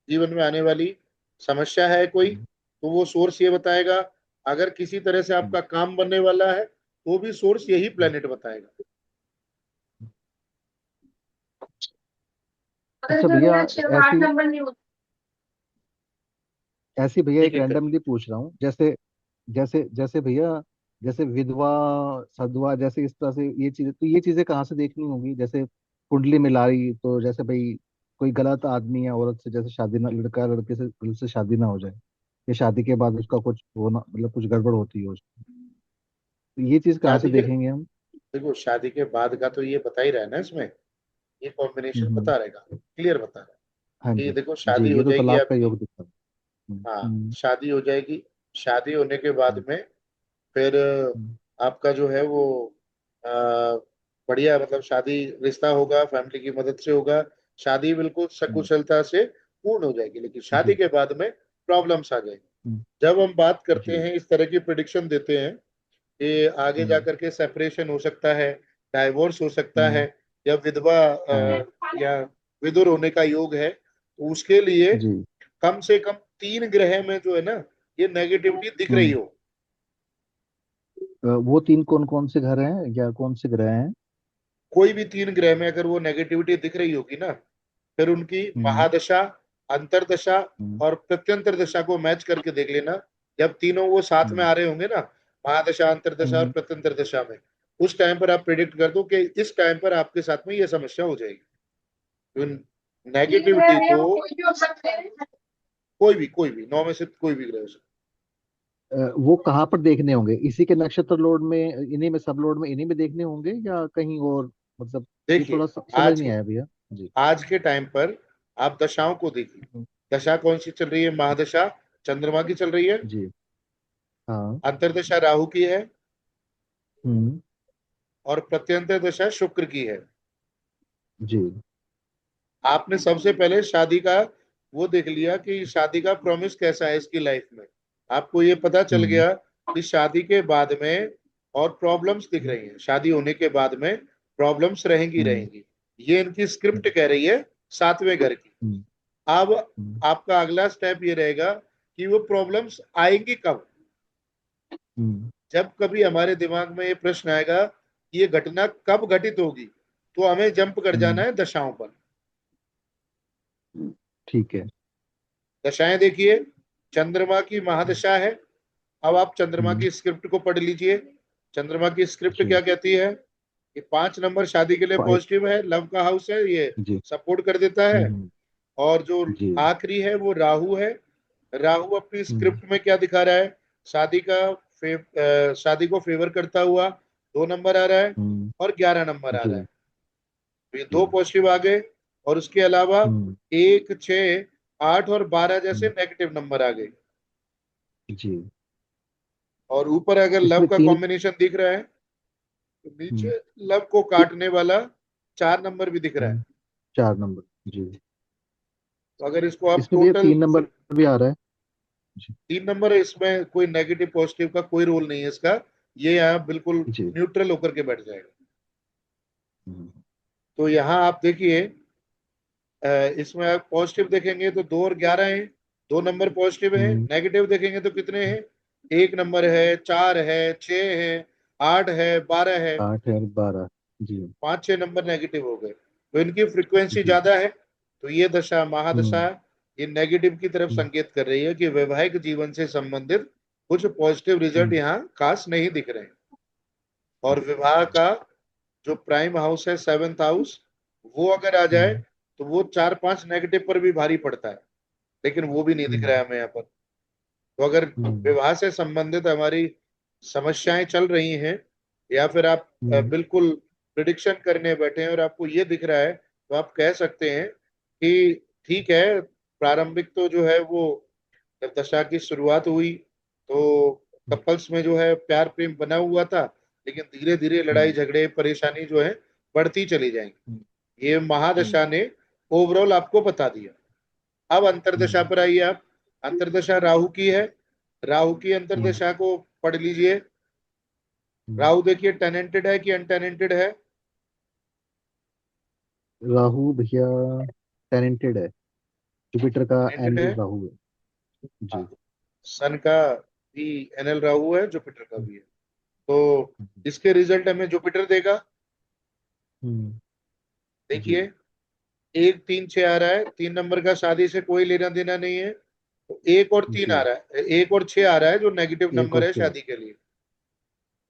[SPEAKER 2] जीवन में आने वाली समस्या है कोई,
[SPEAKER 1] हम्म,
[SPEAKER 2] तो वो सोर्स ये बताएगा। अगर किसी तरह से
[SPEAKER 1] हम्म,
[SPEAKER 2] आपका काम बनने वाला है तो भी सोर्स यही
[SPEAKER 1] हम्म।
[SPEAKER 2] प्लेनेट बताएगा।
[SPEAKER 3] अगर
[SPEAKER 1] अच्छा
[SPEAKER 3] जो
[SPEAKER 1] भैया,
[SPEAKER 3] मेरा 8
[SPEAKER 1] ऐसी
[SPEAKER 3] नंबर नहीं होता।
[SPEAKER 1] ऐसी भैया
[SPEAKER 2] ठीक
[SPEAKER 1] एक
[SPEAKER 2] है कर।
[SPEAKER 1] रैंडमली पूछ रहा हूँ, जैसे जैसे जैसे भैया, जैसे विधवा सधवा, जैसे इस तरह से ये चीजें, तो ये चीजें कहाँ से देखनी होगी? जैसे कुंडली मिलाई तो जैसे भाई कोई गलत आदमी या औरत से जैसे शादी ना, लड़का लड़के से गलत से शादी ना हो जाए, या शादी के बाद उसका कुछ होना, मतलब कुछ गड़बड़ होती है उसकी, तो ये चीज कहाँ से
[SPEAKER 2] शादी के
[SPEAKER 1] देखेंगे हम?
[SPEAKER 2] देखो, शादी के बाद का तो ये बता ही रहा है ना इसमें, ये कॉम्बिनेशन
[SPEAKER 1] हम्म,
[SPEAKER 2] बता रहेगा, क्लियर बता रहा
[SPEAKER 1] हाँ
[SPEAKER 2] है कि
[SPEAKER 1] जी।
[SPEAKER 2] देखो
[SPEAKER 1] जी,
[SPEAKER 2] शादी हो
[SPEAKER 1] ये तो
[SPEAKER 2] जाएगी
[SPEAKER 1] तलाक का
[SPEAKER 2] आपकी।
[SPEAKER 1] योग दिखता है।
[SPEAKER 2] हाँ, शादी हो जाएगी। शादी होने के बाद
[SPEAKER 1] हम्म,
[SPEAKER 2] में फिर
[SPEAKER 1] हम्म,
[SPEAKER 2] आपका जो है वो अ, बढ़िया, मतलब शादी रिश्ता होगा, फैमिली की मदद से होगा। शादी बिल्कुल
[SPEAKER 1] हम्म,
[SPEAKER 2] सकुशलता से पूर्ण हो जाएगी। लेकिन शादी
[SPEAKER 1] जी।
[SPEAKER 2] के बाद में प्रॉब्लम्स आ जाएंगी।
[SPEAKER 1] हम्म,
[SPEAKER 2] जब हम बात करते
[SPEAKER 1] जी।
[SPEAKER 2] हैं, इस तरह की प्रिडिक्शन देते हैं कि आगे जा
[SPEAKER 1] हम्म,
[SPEAKER 2] करके सेपरेशन हो सकता है, डाइवोर्स हो सकता है,
[SPEAKER 1] हम्म,
[SPEAKER 2] या विधवा
[SPEAKER 1] हाँ,
[SPEAKER 2] या विधुर होने का योग है, तो उसके लिए
[SPEAKER 1] जी।
[SPEAKER 2] कम से कम 3 ग्रह में जो है ना, ये नेगेटिविटी दिख रही
[SPEAKER 1] हम्म,
[SPEAKER 2] हो।
[SPEAKER 1] वो 3 कौन कौन से घर हैं या कौन से ग्रह हैं?
[SPEAKER 2] कोई भी 3 ग्रह में अगर वो नेगेटिविटी दिख रही होगी ना, फिर उनकी
[SPEAKER 1] हम्म,
[SPEAKER 2] महादशा, अंतरदशा
[SPEAKER 1] हम्म,
[SPEAKER 2] और प्रत्यंतर दशा को मैच करके देख लेना। जब तीनों वो साथ में
[SPEAKER 1] हम्म,
[SPEAKER 2] आ रहे होंगे ना, महादशा, अंतरदशा और
[SPEAKER 1] हम्म,
[SPEAKER 2] प्रत्यंतर दशा में, उस टाइम पर आप प्रिडिक्ट कर दो कि इस टाइम पर आपके साथ में ये समस्या हो जाएगी। तो
[SPEAKER 3] तीन ग्रह
[SPEAKER 2] नेगेटिविटी
[SPEAKER 3] है
[SPEAKER 2] को
[SPEAKER 3] वो कोई भी हो सकते हैं।
[SPEAKER 2] कोई भी 9 में से कोई भी ग्रह हो सकता
[SPEAKER 1] वो कहाँ पर देखने होंगे? इसी के नक्षत्र लोड में, इन्हीं में, सब लोड में इन्हीं में देखने होंगे या कहीं और? मतलब
[SPEAKER 2] है।
[SPEAKER 1] ये
[SPEAKER 2] देखिए,
[SPEAKER 1] थोड़ा समझ
[SPEAKER 2] आज
[SPEAKER 1] नहीं
[SPEAKER 2] के
[SPEAKER 1] आया भैया। जी।
[SPEAKER 2] आज के टाइम पर आप दशाओं को देखिए।
[SPEAKER 1] हम्म,
[SPEAKER 2] दशा कौन सी चल रही है? महादशा चंद्रमा की चल रही है।
[SPEAKER 1] जी। हाँ।
[SPEAKER 2] अंतरदशा राहु की है।
[SPEAKER 1] हम्म,
[SPEAKER 2] और प्रत्यंतर दशा शुक्र की है।
[SPEAKER 1] जी।
[SPEAKER 2] आपने सबसे पहले शादी का वो देख लिया कि शादी का प्रॉमिस कैसा है इसकी लाइफ में। आपको ये पता चल
[SPEAKER 1] हम्म,
[SPEAKER 2] गया कि शादी के बाद में और प्रॉब्लम्स दिख रही हैं, शादी होने के बाद में प्रॉब्लम्स रहेंगी
[SPEAKER 1] हम्म,
[SPEAKER 2] रहेंगी। ये इनकी स्क्रिप्ट कह रही है 7वें घर की।
[SPEAKER 1] हम्म,
[SPEAKER 2] अब
[SPEAKER 1] हम्म,
[SPEAKER 2] आपका अगला स्टेप ये रहेगा कि वो प्रॉब्लम्स आएंगी कब।
[SPEAKER 1] हम्म,
[SPEAKER 2] जब कभी हमारे दिमाग में ये प्रश्न आएगा कि ये घटना कब घटित होगी, तो हमें जंप कर जाना
[SPEAKER 1] हम्म,
[SPEAKER 2] है दशाओं पर।
[SPEAKER 1] ठीक है।
[SPEAKER 2] दशाएं देखिए। चंद्रमा की महादशा है। अब आप चंद्रमा
[SPEAKER 1] हम्म,
[SPEAKER 2] की स्क्रिप्ट को पढ़ लीजिए। चंद्रमा की स्क्रिप्ट क्या
[SPEAKER 1] जी।
[SPEAKER 2] कहती है कि 5 नंबर शादी के लिए
[SPEAKER 1] फाइव।
[SPEAKER 2] पॉजिटिव है, लव का हाउस है, ये
[SPEAKER 1] जी।
[SPEAKER 2] सपोर्ट कर देता है।
[SPEAKER 1] हम्म,
[SPEAKER 2] और जो
[SPEAKER 1] जी।
[SPEAKER 2] आखिरी है वो राहु है। राहु अपनी
[SPEAKER 1] हम्म,
[SPEAKER 2] स्क्रिप्ट में क्या दिखा रहा है? शादी का शादी को फेवर करता हुआ 2 नंबर आ रहा है,
[SPEAKER 1] हम्म,
[SPEAKER 2] और 11 नंबर आ रहा है।
[SPEAKER 1] जी।
[SPEAKER 2] तो ये
[SPEAKER 1] जी।
[SPEAKER 2] 2 पॉजिटिव आ गए। और उसके अलावा
[SPEAKER 1] हम्म,
[SPEAKER 2] 1, 6, 8 और 12 जैसे
[SPEAKER 1] हम्म,
[SPEAKER 2] नेगेटिव नंबर आ गए।
[SPEAKER 1] जी।
[SPEAKER 2] और ऊपर अगर लव
[SPEAKER 1] इसमें
[SPEAKER 2] का
[SPEAKER 1] 3।
[SPEAKER 2] कॉम्बिनेशन दिख रहा है, तो नीचे लव को काटने वाला 4 नंबर भी दिख रहा है।
[SPEAKER 1] 4 नंबर। जी।
[SPEAKER 2] तो अगर इसको आप
[SPEAKER 1] इसमें भैया
[SPEAKER 2] टोटल
[SPEAKER 1] 3 नंबर भी आ रहा है। जी।
[SPEAKER 2] 3 नंबर है, इसमें कोई नेगेटिव पॉजिटिव का कोई रोल नहीं है इसका। ये यहाँ बिल्कुल
[SPEAKER 1] जी।
[SPEAKER 2] न्यूट्रल होकर के बैठ जाएगा।
[SPEAKER 1] हम्म,
[SPEAKER 2] तो यहाँ आप देखिए, इसमें आप पॉजिटिव देखेंगे तो 2 और 11 है, 2 नंबर पॉजिटिव है।
[SPEAKER 1] हम्म,
[SPEAKER 2] नेगेटिव देखेंगे तो कितने हैं? 1 नंबर है, 4 है, 6 है, 8 है, 12 है।
[SPEAKER 1] 8 और 12। जी।
[SPEAKER 2] 5-6 नंबर नेगेटिव हो गए, तो इनकी फ्रीक्वेंसी
[SPEAKER 1] जी।
[SPEAKER 2] ज्यादा है। तो ये दशा महादशा
[SPEAKER 1] हम्म।
[SPEAKER 2] ये नेगेटिव की तरफ
[SPEAKER 1] हम्म।
[SPEAKER 2] संकेत कर रही है कि वैवाहिक जीवन से संबंधित कुछ पॉजिटिव रिजल्ट
[SPEAKER 1] हम्म।
[SPEAKER 2] यहाँ खास नहीं दिख रहे हैं। और विवाह का जो प्राइम हाउस है, 7th हाउस, वो अगर आ जाए
[SPEAKER 1] हम्म।
[SPEAKER 2] तो वो 4-5 नेगेटिव पर भी भारी पड़ता है, लेकिन वो भी नहीं दिख रहा
[SPEAKER 1] हम्म।
[SPEAKER 2] है हमें यहाँ पर। तो अगर
[SPEAKER 1] हम्म।
[SPEAKER 2] विवाह से संबंधित हमारी समस्याएं चल रही हैं, या फिर आप
[SPEAKER 1] हम्म।
[SPEAKER 2] बिल्कुल प्रिडिक्शन करने बैठे हैं और आपको ये दिख रहा है, तो आप कह सकते हैं कि ठीक है, प्रारंभिक तो जो है वो, जब दशा की शुरुआत हुई तो कपल्स में जो है प्यार प्रेम बना हुआ था, लेकिन धीरे धीरे लड़ाई
[SPEAKER 1] हम्म।
[SPEAKER 2] झगड़े परेशानी जो है बढ़ती चली जाएंगी।
[SPEAKER 1] हम्म।
[SPEAKER 2] ये
[SPEAKER 1] हम्म।
[SPEAKER 2] महादशा ने ओवरऑल आपको बता दिया। अब अंतरदशा
[SPEAKER 1] हम्म।
[SPEAKER 2] पर आइए आप। अंतरदशा राहु की है। राहु की
[SPEAKER 1] हम्म।
[SPEAKER 2] अंतरदशा को पढ़ लीजिए।
[SPEAKER 1] हम्म।
[SPEAKER 2] राहु देखिए टेनेंटेड है कि अनटेनेंटेड है?
[SPEAKER 1] राहु भैया टैलेंटेड है। जुपिटर का
[SPEAKER 2] टेनेंटेड
[SPEAKER 1] एंगल
[SPEAKER 2] है।
[SPEAKER 1] राहु है।
[SPEAKER 2] हाँ,
[SPEAKER 1] जी।
[SPEAKER 2] सन का भी एनएल राहु है, जुपिटर का
[SPEAKER 1] हम्म।
[SPEAKER 2] भी है। तो इसके रिजल्ट हमें जुपिटर देगा।
[SPEAKER 1] हम्म।
[SPEAKER 2] देखिए,
[SPEAKER 1] जी।
[SPEAKER 2] 1-3-6 आ रहा है, 3 नंबर का शादी से कोई लेना देना नहीं है। तो 1 और 3 आ
[SPEAKER 1] जी।
[SPEAKER 2] रहा है, 1 और 6 आ रहा है जो नेगेटिव
[SPEAKER 1] एक
[SPEAKER 2] नंबर
[SPEAKER 1] और
[SPEAKER 2] है
[SPEAKER 1] छः।
[SPEAKER 2] शादी के लिए।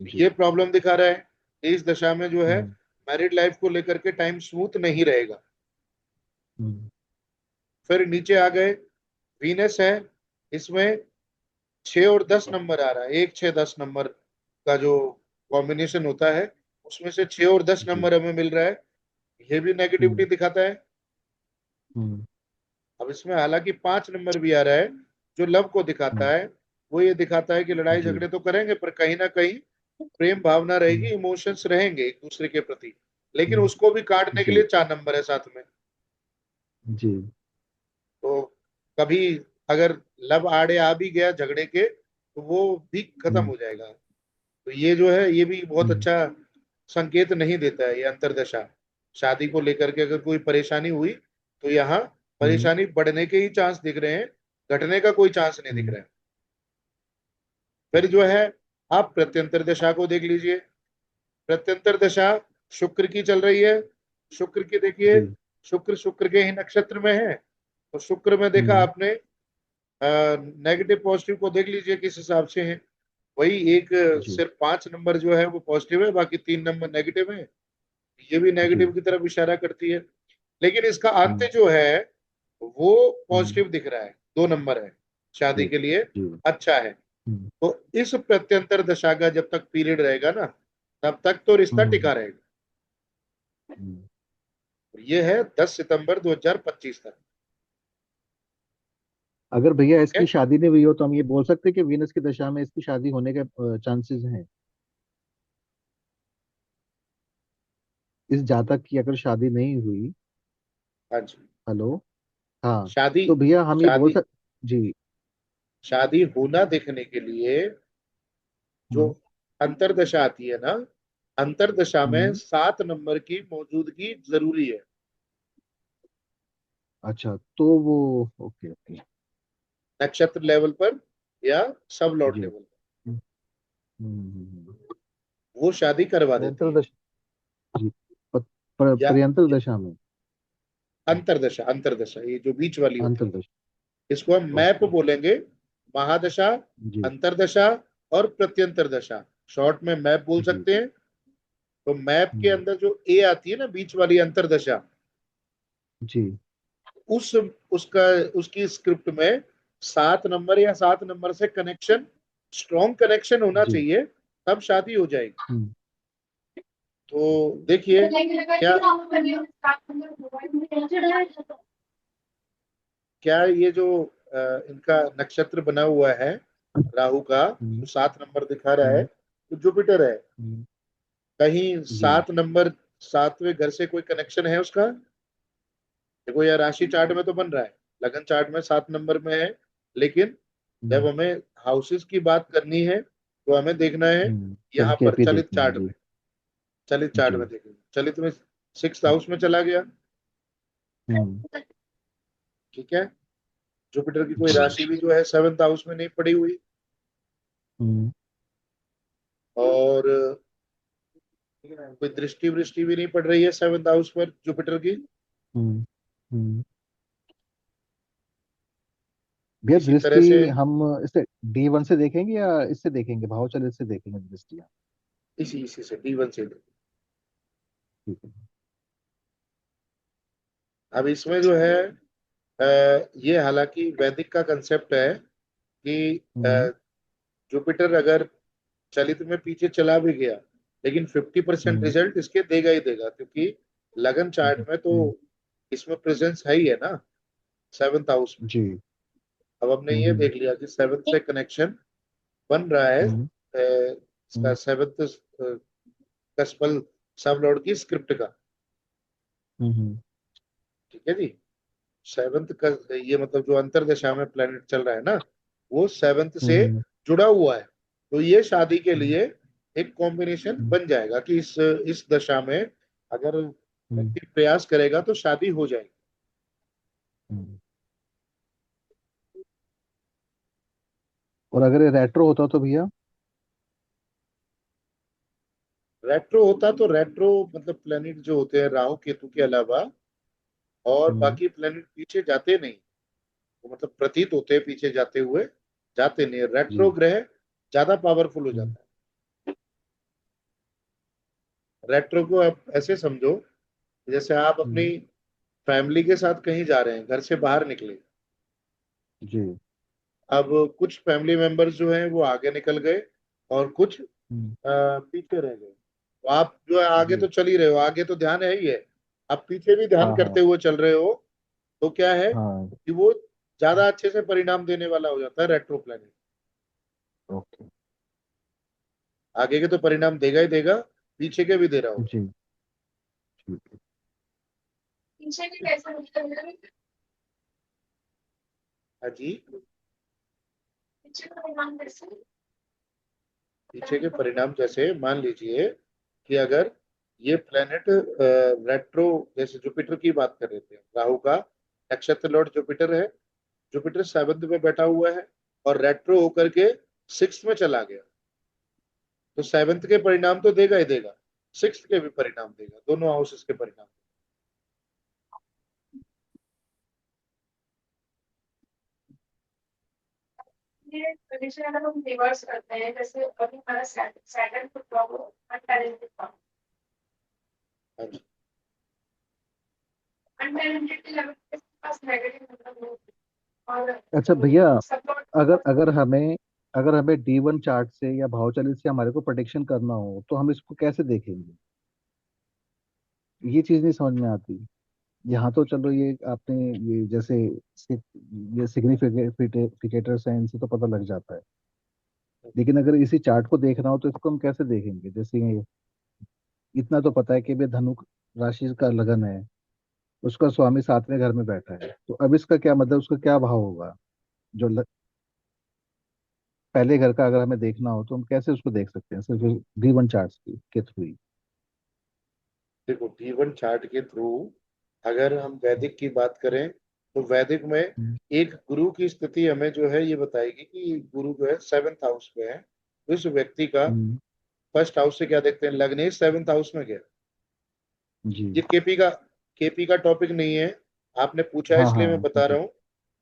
[SPEAKER 1] जी।
[SPEAKER 2] ये प्रॉब्लम दिखा रहा है कि इस दशा में जो है
[SPEAKER 1] हम्म।
[SPEAKER 2] मैरिड लाइफ को लेकर के टाइम स्मूथ नहीं रहेगा।
[SPEAKER 1] हम्म।
[SPEAKER 2] फिर नीचे आ गए, वीनस है। इसमें 6 और 10 नंबर आ रहा है, 1-6-10 नंबर का जो कॉम्बिनेशन होता है, उसमें से 6 और 10
[SPEAKER 1] जी।
[SPEAKER 2] नंबर हमें मिल रहा है। ये भी नेगेटिविटी
[SPEAKER 1] हम्म।
[SPEAKER 2] दिखाता है।
[SPEAKER 1] हम्म।
[SPEAKER 2] अब इसमें हालांकि 5 नंबर भी आ रहा है, जो लव को दिखाता
[SPEAKER 1] हम्म।
[SPEAKER 2] है। वो ये दिखाता है कि लड़ाई
[SPEAKER 1] जी।
[SPEAKER 2] झगड़े तो करेंगे, पर कहीं ना कहीं प्रेम भावना रहेगी,
[SPEAKER 1] हम्म।
[SPEAKER 2] इमोशंस रहेंगे एक दूसरे के प्रति। लेकिन
[SPEAKER 1] हम्म।
[SPEAKER 2] उसको भी काटने के
[SPEAKER 1] जी।
[SPEAKER 2] लिए 4 नंबर है साथ में।
[SPEAKER 1] जी।
[SPEAKER 2] तो कभी अगर लव आड़े आ भी गया झगड़े के, तो वो भी खत्म
[SPEAKER 1] हम्म।
[SPEAKER 2] हो जाएगा। तो ये जो है ये भी बहुत
[SPEAKER 1] हम्म।
[SPEAKER 2] अच्छा संकेत नहीं देता है, ये अंतरदशा। शादी को लेकर के अगर कोई परेशानी हुई, तो यहाँ
[SPEAKER 1] हम्म।
[SPEAKER 2] परेशानी बढ़ने के ही चांस दिख रहे हैं, घटने का कोई चांस नहीं दिख
[SPEAKER 1] हम्म।
[SPEAKER 2] रहा है। फिर जो है, आप प्रत्यंतर दशा को देख लीजिए। प्रत्यंतर दशा शुक्र की चल रही है। शुक्र की देखिए,
[SPEAKER 1] जी।
[SPEAKER 2] शुक्र के ही नक्षत्र में है। तो शुक्र में देखा
[SPEAKER 1] हम्म।
[SPEAKER 2] आपने, नेगेटिव पॉजिटिव को देख लीजिए किस हिसाब से है। वही एक,
[SPEAKER 1] जी।
[SPEAKER 2] सिर्फ 5 नंबर जो है वो पॉजिटिव है, बाकी 3 नंबर नेगेटिव है। ये भी
[SPEAKER 1] जी।
[SPEAKER 2] नेगेटिव की तरफ इशारा करती है। लेकिन इसका अंत
[SPEAKER 1] हम्म।
[SPEAKER 2] जो है वो
[SPEAKER 1] हम्म।
[SPEAKER 2] पॉजिटिव दिख रहा है, 2 नंबर है, शादी
[SPEAKER 1] जी।
[SPEAKER 2] के लिए
[SPEAKER 1] जी।
[SPEAKER 2] अच्छा है।
[SPEAKER 1] हम्म।
[SPEAKER 2] तो इस प्रत्यंतर दशा का जब तक पीरियड रहेगा ना, तब तक तो रिश्ता
[SPEAKER 1] हम्म।
[SPEAKER 2] टिका रहेगा।
[SPEAKER 1] हम्म।
[SPEAKER 2] ये है 10 सितंबर 2025 तक।
[SPEAKER 1] अगर भैया
[SPEAKER 2] ठीक है।
[SPEAKER 1] इसकी शादी नहीं हुई हो तो हम ये बोल सकते हैं कि वीनस की दशा में इसकी शादी होने के चांसेस हैं। इस जातक की अगर शादी नहीं हुई।
[SPEAKER 2] हाँ जी।
[SPEAKER 1] हेलो। हाँ।
[SPEAKER 2] शादी
[SPEAKER 1] तो भैया हम ये बोल
[SPEAKER 2] शादी
[SPEAKER 1] सक। जी।
[SPEAKER 2] शादी होना देखने के लिए जो
[SPEAKER 1] हम्म।
[SPEAKER 2] अंतरदशा आती है ना, अंतरदशा में
[SPEAKER 1] हम्म।
[SPEAKER 2] 7 नंबर की मौजूदगी जरूरी है।
[SPEAKER 1] अच्छा तो वो। Okay okay.
[SPEAKER 2] नक्षत्र लेवल पर या सब लॉर्ड
[SPEAKER 1] जी।
[SPEAKER 2] लेवल पर,
[SPEAKER 1] हम्म। हम्म।
[SPEAKER 2] वो शादी करवा देती
[SPEAKER 1] पर्यंतर
[SPEAKER 2] है।
[SPEAKER 1] दशा। जी।
[SPEAKER 2] या
[SPEAKER 1] पर्यंतर दशा में।
[SPEAKER 2] अंतरदशा, अंतरदशा ये जो बीच वाली होती है,
[SPEAKER 1] अंतर्दशा।
[SPEAKER 2] इसको हम मैप
[SPEAKER 1] ओके।
[SPEAKER 2] बोलेंगे। महादशा,
[SPEAKER 1] जी।
[SPEAKER 2] अंतरदशा और प्रत्यंतर दशा, शॉर्ट में मैप बोल
[SPEAKER 1] जी।
[SPEAKER 2] सकते हैं। तो मैप के
[SPEAKER 1] हम्म।
[SPEAKER 2] अंदर जो ए आती है ना, बीच वाली अंतरदशा,
[SPEAKER 1] जी।
[SPEAKER 2] उस उसका उसकी स्क्रिप्ट में 7 नंबर या 7 नंबर से कनेक्शन, स्ट्रॉन्ग कनेक्शन होना
[SPEAKER 1] जी।
[SPEAKER 2] चाहिए, तब शादी हो जाएगी।
[SPEAKER 1] हम्म।
[SPEAKER 2] तो देखिए, क्या क्या ये जो इनका नक्षत्र बना हुआ है राहु का,
[SPEAKER 1] हम्म।
[SPEAKER 2] जो 7 नंबर दिखा रहा है,
[SPEAKER 1] हम्म।
[SPEAKER 2] तो जुपिटर है।
[SPEAKER 1] हम्म।
[SPEAKER 2] कहीं
[SPEAKER 1] जी।
[SPEAKER 2] 7 नंबर 7वें घर से कोई कनेक्शन है उसका? देखो यार, राशि चार्ट में तो बन रहा है, लगन चार्ट में 7 नंबर में है, लेकिन जब
[SPEAKER 1] हम्म।
[SPEAKER 2] हमें हाउसेस की बात करनी है तो हमें देखना है
[SPEAKER 1] फिर
[SPEAKER 2] यहाँ पर
[SPEAKER 1] केपी
[SPEAKER 2] चलित
[SPEAKER 1] देखना है
[SPEAKER 2] चार्ट
[SPEAKER 1] जी।
[SPEAKER 2] में। चलित चार्ट में
[SPEAKER 1] जी।
[SPEAKER 2] देखेंगे, चलित में 6th हाउस में चला गया।
[SPEAKER 1] हम्म।
[SPEAKER 2] ठीक है, जुपिटर की कोई
[SPEAKER 1] जी।
[SPEAKER 2] राशि भी जो है 7th हाउस में नहीं पड़ी हुई,
[SPEAKER 1] हम्म।
[SPEAKER 2] और कोई दृष्टि वृष्टि भी नहीं पड़ रही है 7th हाउस पर जुपिटर की।
[SPEAKER 1] हम्म। हम्म। भैया
[SPEAKER 2] इसी तरह
[SPEAKER 1] दृष्टि
[SPEAKER 2] से
[SPEAKER 1] हम इससे D1 से देखेंगे या इससे देखेंगे, भाव चलित से देखेंगे दृष्टियाँ?
[SPEAKER 2] इसी इसी से D1 से।
[SPEAKER 1] ठीक है।
[SPEAKER 2] अब इसमें जो है ये हालांकि वैदिक का कंसेप्ट है कि
[SPEAKER 1] हम्म।
[SPEAKER 2] जुपिटर अगर चलित में पीछे चला भी गया, लेकिन 50%
[SPEAKER 1] हम्म।
[SPEAKER 2] रिजल्ट इसके देगा ही देगा, क्योंकि लगन चार्ट में तो
[SPEAKER 1] हम्म।
[SPEAKER 2] इसमें प्रेजेंस है ही है ना 7th हाउस में।
[SPEAKER 1] जी।
[SPEAKER 2] अब हमने ये
[SPEAKER 1] हम्म।
[SPEAKER 2] देख लिया कि 7th से कनेक्शन बन रहा है
[SPEAKER 1] हम्म।
[SPEAKER 2] इसका
[SPEAKER 1] हम्म।
[SPEAKER 2] 7th कस्पल सब लॉर्ड की स्क्रिप्ट का।
[SPEAKER 1] हम्म।
[SPEAKER 2] ठीक है जी, 7th का ये मतलब जो अंतरदशा में प्लेनेट चल रहा है ना, वो 7th से
[SPEAKER 1] हम्म।
[SPEAKER 2] जुड़ा हुआ है। तो ये शादी के लिए एक कॉम्बिनेशन
[SPEAKER 1] हम्म।
[SPEAKER 2] बन जाएगा कि इस दशा में अगर
[SPEAKER 1] हम्म।
[SPEAKER 2] व्यक्ति प्रयास करेगा तो शादी हो जाएगी।
[SPEAKER 1] हम्म। और अगर ये रेट्रो होता तो भैया?
[SPEAKER 2] रेट्रो होता तो रेट्रो मतलब प्लेनेट जो होते हैं राहु केतु के अलावा और
[SPEAKER 1] हम्म।
[SPEAKER 2] बाकी प्लेनेट पीछे जाते नहीं, वो मतलब प्रतीत होते हैं पीछे जाते हुए, जाते नहीं। रेट्रो
[SPEAKER 1] जी।
[SPEAKER 2] ग्रह ज्यादा पावरफुल हो
[SPEAKER 1] हम्म।
[SPEAKER 2] जाता है। रेट्रो को आप ऐसे समझो, जैसे आप अपनी
[SPEAKER 1] हम्म।
[SPEAKER 2] फैमिली के साथ कहीं जा रहे हैं, घर से बाहर निकले,
[SPEAKER 1] जी।
[SPEAKER 2] अब कुछ फैमिली मेंबर्स जो हैं वो आगे निकल गए और कुछ
[SPEAKER 1] हम्म।
[SPEAKER 2] पीछे रह गए। तो आप जो है आगे तो
[SPEAKER 1] जी।
[SPEAKER 2] चल ही रहे हो, आगे तो ध्यान है ही है, आप पीछे भी ध्यान
[SPEAKER 1] हाँ
[SPEAKER 2] करते
[SPEAKER 1] हाँ।
[SPEAKER 2] हुए चल रहे हो, तो क्या है
[SPEAKER 1] हाँ।
[SPEAKER 2] कि वो ज्यादा अच्छे से परिणाम देने वाला हो जाता है रेट्रो प्लानिंग।
[SPEAKER 1] ओके।
[SPEAKER 2] आगे के तो परिणाम देगा ही देगा, पीछे के भी दे रहा होगा।
[SPEAKER 1] जी। ठीक है।
[SPEAKER 3] पीछे भी कैसे मतलब
[SPEAKER 2] हाँ जी,
[SPEAKER 3] पीछे का परिणाम कैसे
[SPEAKER 2] पीछे के परिणाम जैसे मान लीजिए कि अगर ये प्लेनेट रेट्रो, जैसे जुपिटर की बात कर रहे थे, राहु का नक्षत्र लॉर्ड जुपिटर है, जुपिटर 7th में बैठा हुआ है और रेट्रो होकर के 6th में चला गया, तो 7th के परिणाम तो देगा ही देगा, 6th के भी परिणाम देगा, दोनों हाउसेस के परिणाम।
[SPEAKER 3] ये कंडीशन अगर हम रिवर्स करते हैं, जैसे अभी हमारा सैटर्न को प्रॉब्लम अनटैलेंटेड था,
[SPEAKER 2] हाँ जी।
[SPEAKER 3] अनटैलेंटेड के लेवल पे इसके पास नेगेटिव मतलब हो, और
[SPEAKER 1] अच्छा भैया,
[SPEAKER 3] सपोर्ट
[SPEAKER 1] अगर अगर हमें D1 चार्ट से या भाव चलित से हमारे को प्रोडिक्शन करना हो तो हम इसको कैसे देखेंगे? ये चीज नहीं समझ में आती। यहाँ तो चलो ये आपने ये जैसे ये सिग्निफिकेटर्स हैं, इनसे तो पता लग जाता है। लेकिन अगर इसी चार्ट को देखना हो तो इसको हम कैसे देखेंगे? जैसे ये इतना तो पता है कि भाई धनु राशि का लगन है, उसका स्वामी 7वें घर में बैठा है, तो अब इसका क्या मतलब, उसका क्या भाव होगा? जो पहले घर का अगर हमें देखना हो तो हम कैसे उसको देख सकते हैं, सिर्फ D1 चार्ट के थ्रू ही?
[SPEAKER 2] देखो, D1 चार्ट के थ्रू अगर हम वैदिक की बात करें तो वैदिक में
[SPEAKER 1] हम्म।
[SPEAKER 2] एक गुरु की स्थिति हमें जो है ये बताएगी कि गुरु जो है 7th हाउस में है, तो इस व्यक्ति का
[SPEAKER 1] हम्म।
[SPEAKER 2] 1st हाउस से क्या देखते हैं, लग्नेश 7th हाउस में गया।
[SPEAKER 1] जी।
[SPEAKER 2] ये केपी का टॉपिक नहीं है, आपने पूछा है
[SPEAKER 1] हाँ
[SPEAKER 2] इसलिए मैं
[SPEAKER 1] हाँ
[SPEAKER 2] बता
[SPEAKER 1] जी।
[SPEAKER 2] रहा हूँ।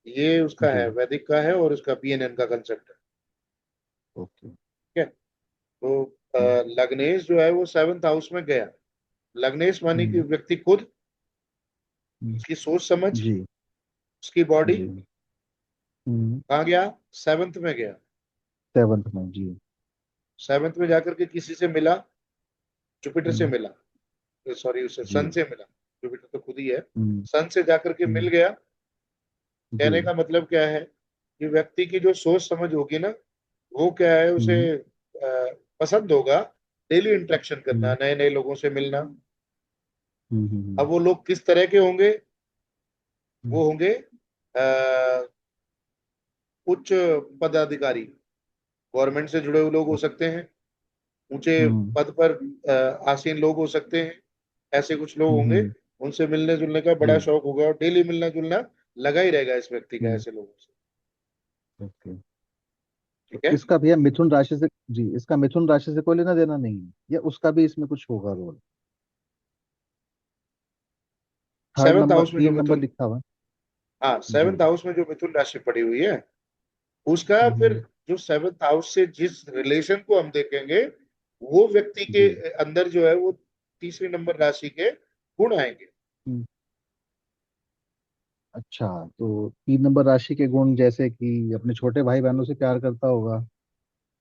[SPEAKER 2] ये उसका है,
[SPEAKER 1] जी।
[SPEAKER 2] वैदिक का है और उसका BNN का कंसेप्ट है।
[SPEAKER 1] ओके।
[SPEAKER 2] ठीक है, तो
[SPEAKER 1] हम्म।
[SPEAKER 2] लग्नेश जो है वो 7th हाउस में गया। लग्नेश मानी कि
[SPEAKER 1] हम्म।
[SPEAKER 2] व्यक्ति खुद,
[SPEAKER 1] हम्म।
[SPEAKER 2] उसकी सोच समझ,
[SPEAKER 1] जी।
[SPEAKER 2] उसकी बॉडी
[SPEAKER 1] जी। हम्म।
[SPEAKER 2] कहाँ गया, 7th में गया।
[SPEAKER 1] 7th में जी।
[SPEAKER 2] 7th में जाकर के किसी से मिला, जुपिटर से
[SPEAKER 1] हम्म।
[SPEAKER 2] मिला, सॉरी उसे सन
[SPEAKER 1] जी।
[SPEAKER 2] से मिला, जुपिटर तो खुद ही है,
[SPEAKER 1] हम्म।
[SPEAKER 2] सन से जाकर के मिल
[SPEAKER 1] हम्म।
[SPEAKER 2] गया।
[SPEAKER 1] जी।
[SPEAKER 2] कहने का मतलब क्या है कि व्यक्ति की जो सोच समझ होगी ना, वो क्या है, उसे
[SPEAKER 1] हम्म।
[SPEAKER 2] पसंद होगा डेली इंटरेक्शन करना, नए नए लोगों से मिलना। अब
[SPEAKER 1] हम्म।
[SPEAKER 2] वो लोग किस तरह के होंगे?
[SPEAKER 1] हम्म।
[SPEAKER 2] वो होंगे उच्च पदाधिकारी, गवर्नमेंट से जुड़े हुए लोग हो सकते हैं, ऊंचे
[SPEAKER 1] हम्म।
[SPEAKER 2] पद पर आसीन लोग हो सकते हैं, ऐसे कुछ लोग
[SPEAKER 1] हम्म।
[SPEAKER 2] होंगे। उनसे मिलने जुलने का बड़ा
[SPEAKER 1] जी।
[SPEAKER 2] शौक होगा और डेली मिलना जुलना लगा ही रहेगा इस व्यक्ति का
[SPEAKER 1] हम्म।
[SPEAKER 2] ऐसे लोगों से।
[SPEAKER 1] ओके। तो
[SPEAKER 2] ठीक है।
[SPEAKER 1] इसका भैया मिथुन राशि से, जी, इसका मिथुन राशि से कोई लेना देना नहीं है, या उसका भी इसमें कुछ होगा role? Third
[SPEAKER 2] seventh
[SPEAKER 1] number,
[SPEAKER 2] house में जो
[SPEAKER 1] 3 नंबर
[SPEAKER 2] मिथुन,
[SPEAKER 1] लिखा हुआ
[SPEAKER 2] हाँ
[SPEAKER 1] है। जी।
[SPEAKER 2] सेवन्थ हाउस में जो मिथुन राशि पड़ी हुई है, उसका फिर
[SPEAKER 1] हम्म।
[SPEAKER 2] जो सेवन्थ हाउस से जिस रिलेशन को हम देखेंगे, वो व्यक्ति के
[SPEAKER 1] जी।
[SPEAKER 2] अंदर जो है वो तीसरी नंबर राशि के गुण आएंगे।
[SPEAKER 1] हम्म। अच्छा, तो 3 नंबर राशि के गुण जैसे कि अपने छोटे भाई बहनों से प्यार करता होगा,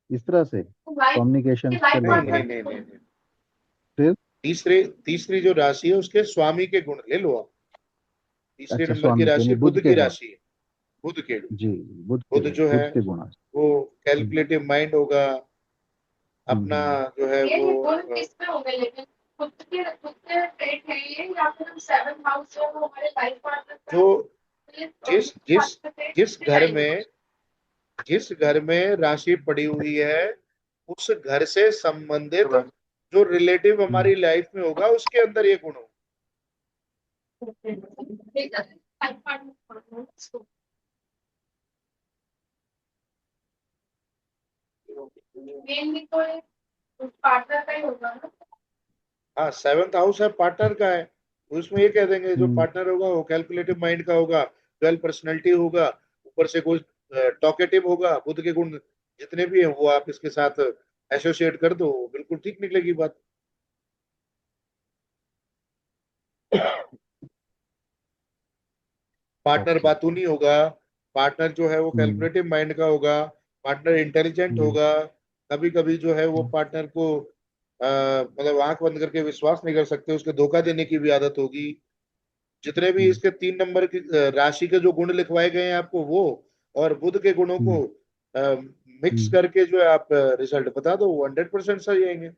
[SPEAKER 1] इस तरह से
[SPEAKER 3] वाइफ
[SPEAKER 1] कम्युनिकेशन से
[SPEAKER 3] वाइफ
[SPEAKER 2] नहीं
[SPEAKER 1] लेकर।
[SPEAKER 2] नहीं नहीं नहीं नहीं।
[SPEAKER 1] फिर?
[SPEAKER 2] तीसरे तीसरी जो राशि है उसके स्वामी के गुण ले लो आप। तीसरे
[SPEAKER 1] अच्छा,
[SPEAKER 2] नंबर की
[SPEAKER 1] स्वामी के
[SPEAKER 2] राशि
[SPEAKER 1] यानी बुध
[SPEAKER 2] बुध
[SPEAKER 1] के
[SPEAKER 2] की
[SPEAKER 1] गुण।
[SPEAKER 2] राशि है। बुध के गुण।
[SPEAKER 1] जी। बुध के
[SPEAKER 2] बुध
[SPEAKER 1] गुण,
[SPEAKER 2] जो है
[SPEAKER 1] बुध के गुण।
[SPEAKER 2] वो
[SPEAKER 1] हम्म।
[SPEAKER 2] कैलकुलेटिव माइंड होगा, अपना
[SPEAKER 1] हम्म।
[SPEAKER 2] जो है
[SPEAKER 3] ये
[SPEAKER 2] वो
[SPEAKER 3] गुण किसमें होंगे लेकिन खुद के ट्रेट है ये, या फिर हम सेवन हाउस जो है वो हमारे लाइफ पार्टनर का
[SPEAKER 2] जो
[SPEAKER 3] ये
[SPEAKER 2] जिस जिस
[SPEAKER 3] ट्रेट
[SPEAKER 2] जिस
[SPEAKER 3] किसमें
[SPEAKER 2] घर
[SPEAKER 3] जाएंगे?
[SPEAKER 2] में जिस घर में राशि पड़ी हुई है, उस घर से संबंधित जो रिलेटिव
[SPEAKER 1] हम्म।
[SPEAKER 2] हमारी लाइफ में होगा उसके अंदर ये गुण होगा।
[SPEAKER 3] ठीक है, लाइफ पार्टनर मेनली तो पार्टनर का ही होगा ना।
[SPEAKER 2] हाँ सेवन्थ हाउस है पार्टनर का है, तो उसमें ये कह देंगे जो
[SPEAKER 1] हम्म।
[SPEAKER 2] पार्टनर होगा वो कैलकुलेटिव माइंड का होगा, वेल पर्सनैलिटी होगा, ऊपर से कुछ टॉकेटिव होगा। बुद्ध के गुण जितने भी हैं वो आप इसके साथ एसोसिएट कर दो, बिल्कुल ठीक निकलेगी बात। Partner
[SPEAKER 1] okay.
[SPEAKER 2] बातूनी होगा, पार्टनर जो है वो
[SPEAKER 1] हम्म।
[SPEAKER 2] कैलकुलेटिव माइंड का होगा, पार्टनर इंटेलिजेंट
[SPEAKER 1] हम्म।
[SPEAKER 2] होगा। कभी कभी जो है वो
[SPEAKER 1] हम्म।
[SPEAKER 2] पार्टनर को मतलब आंख बंद करके विश्वास नहीं कर सकते, उसके धोखा देने की भी आदत होगी। जितने भी
[SPEAKER 1] हम्म।
[SPEAKER 2] इसके 3 नंबर की राशि के जो गुण लिखवाए गए हैं आपको वो, और बुध के गुणों को
[SPEAKER 1] हम्म।
[SPEAKER 2] मिक्स
[SPEAKER 1] हम्म।
[SPEAKER 2] करके जो है आप रिजल्ट बता दो, वो 100% सही आएंगे।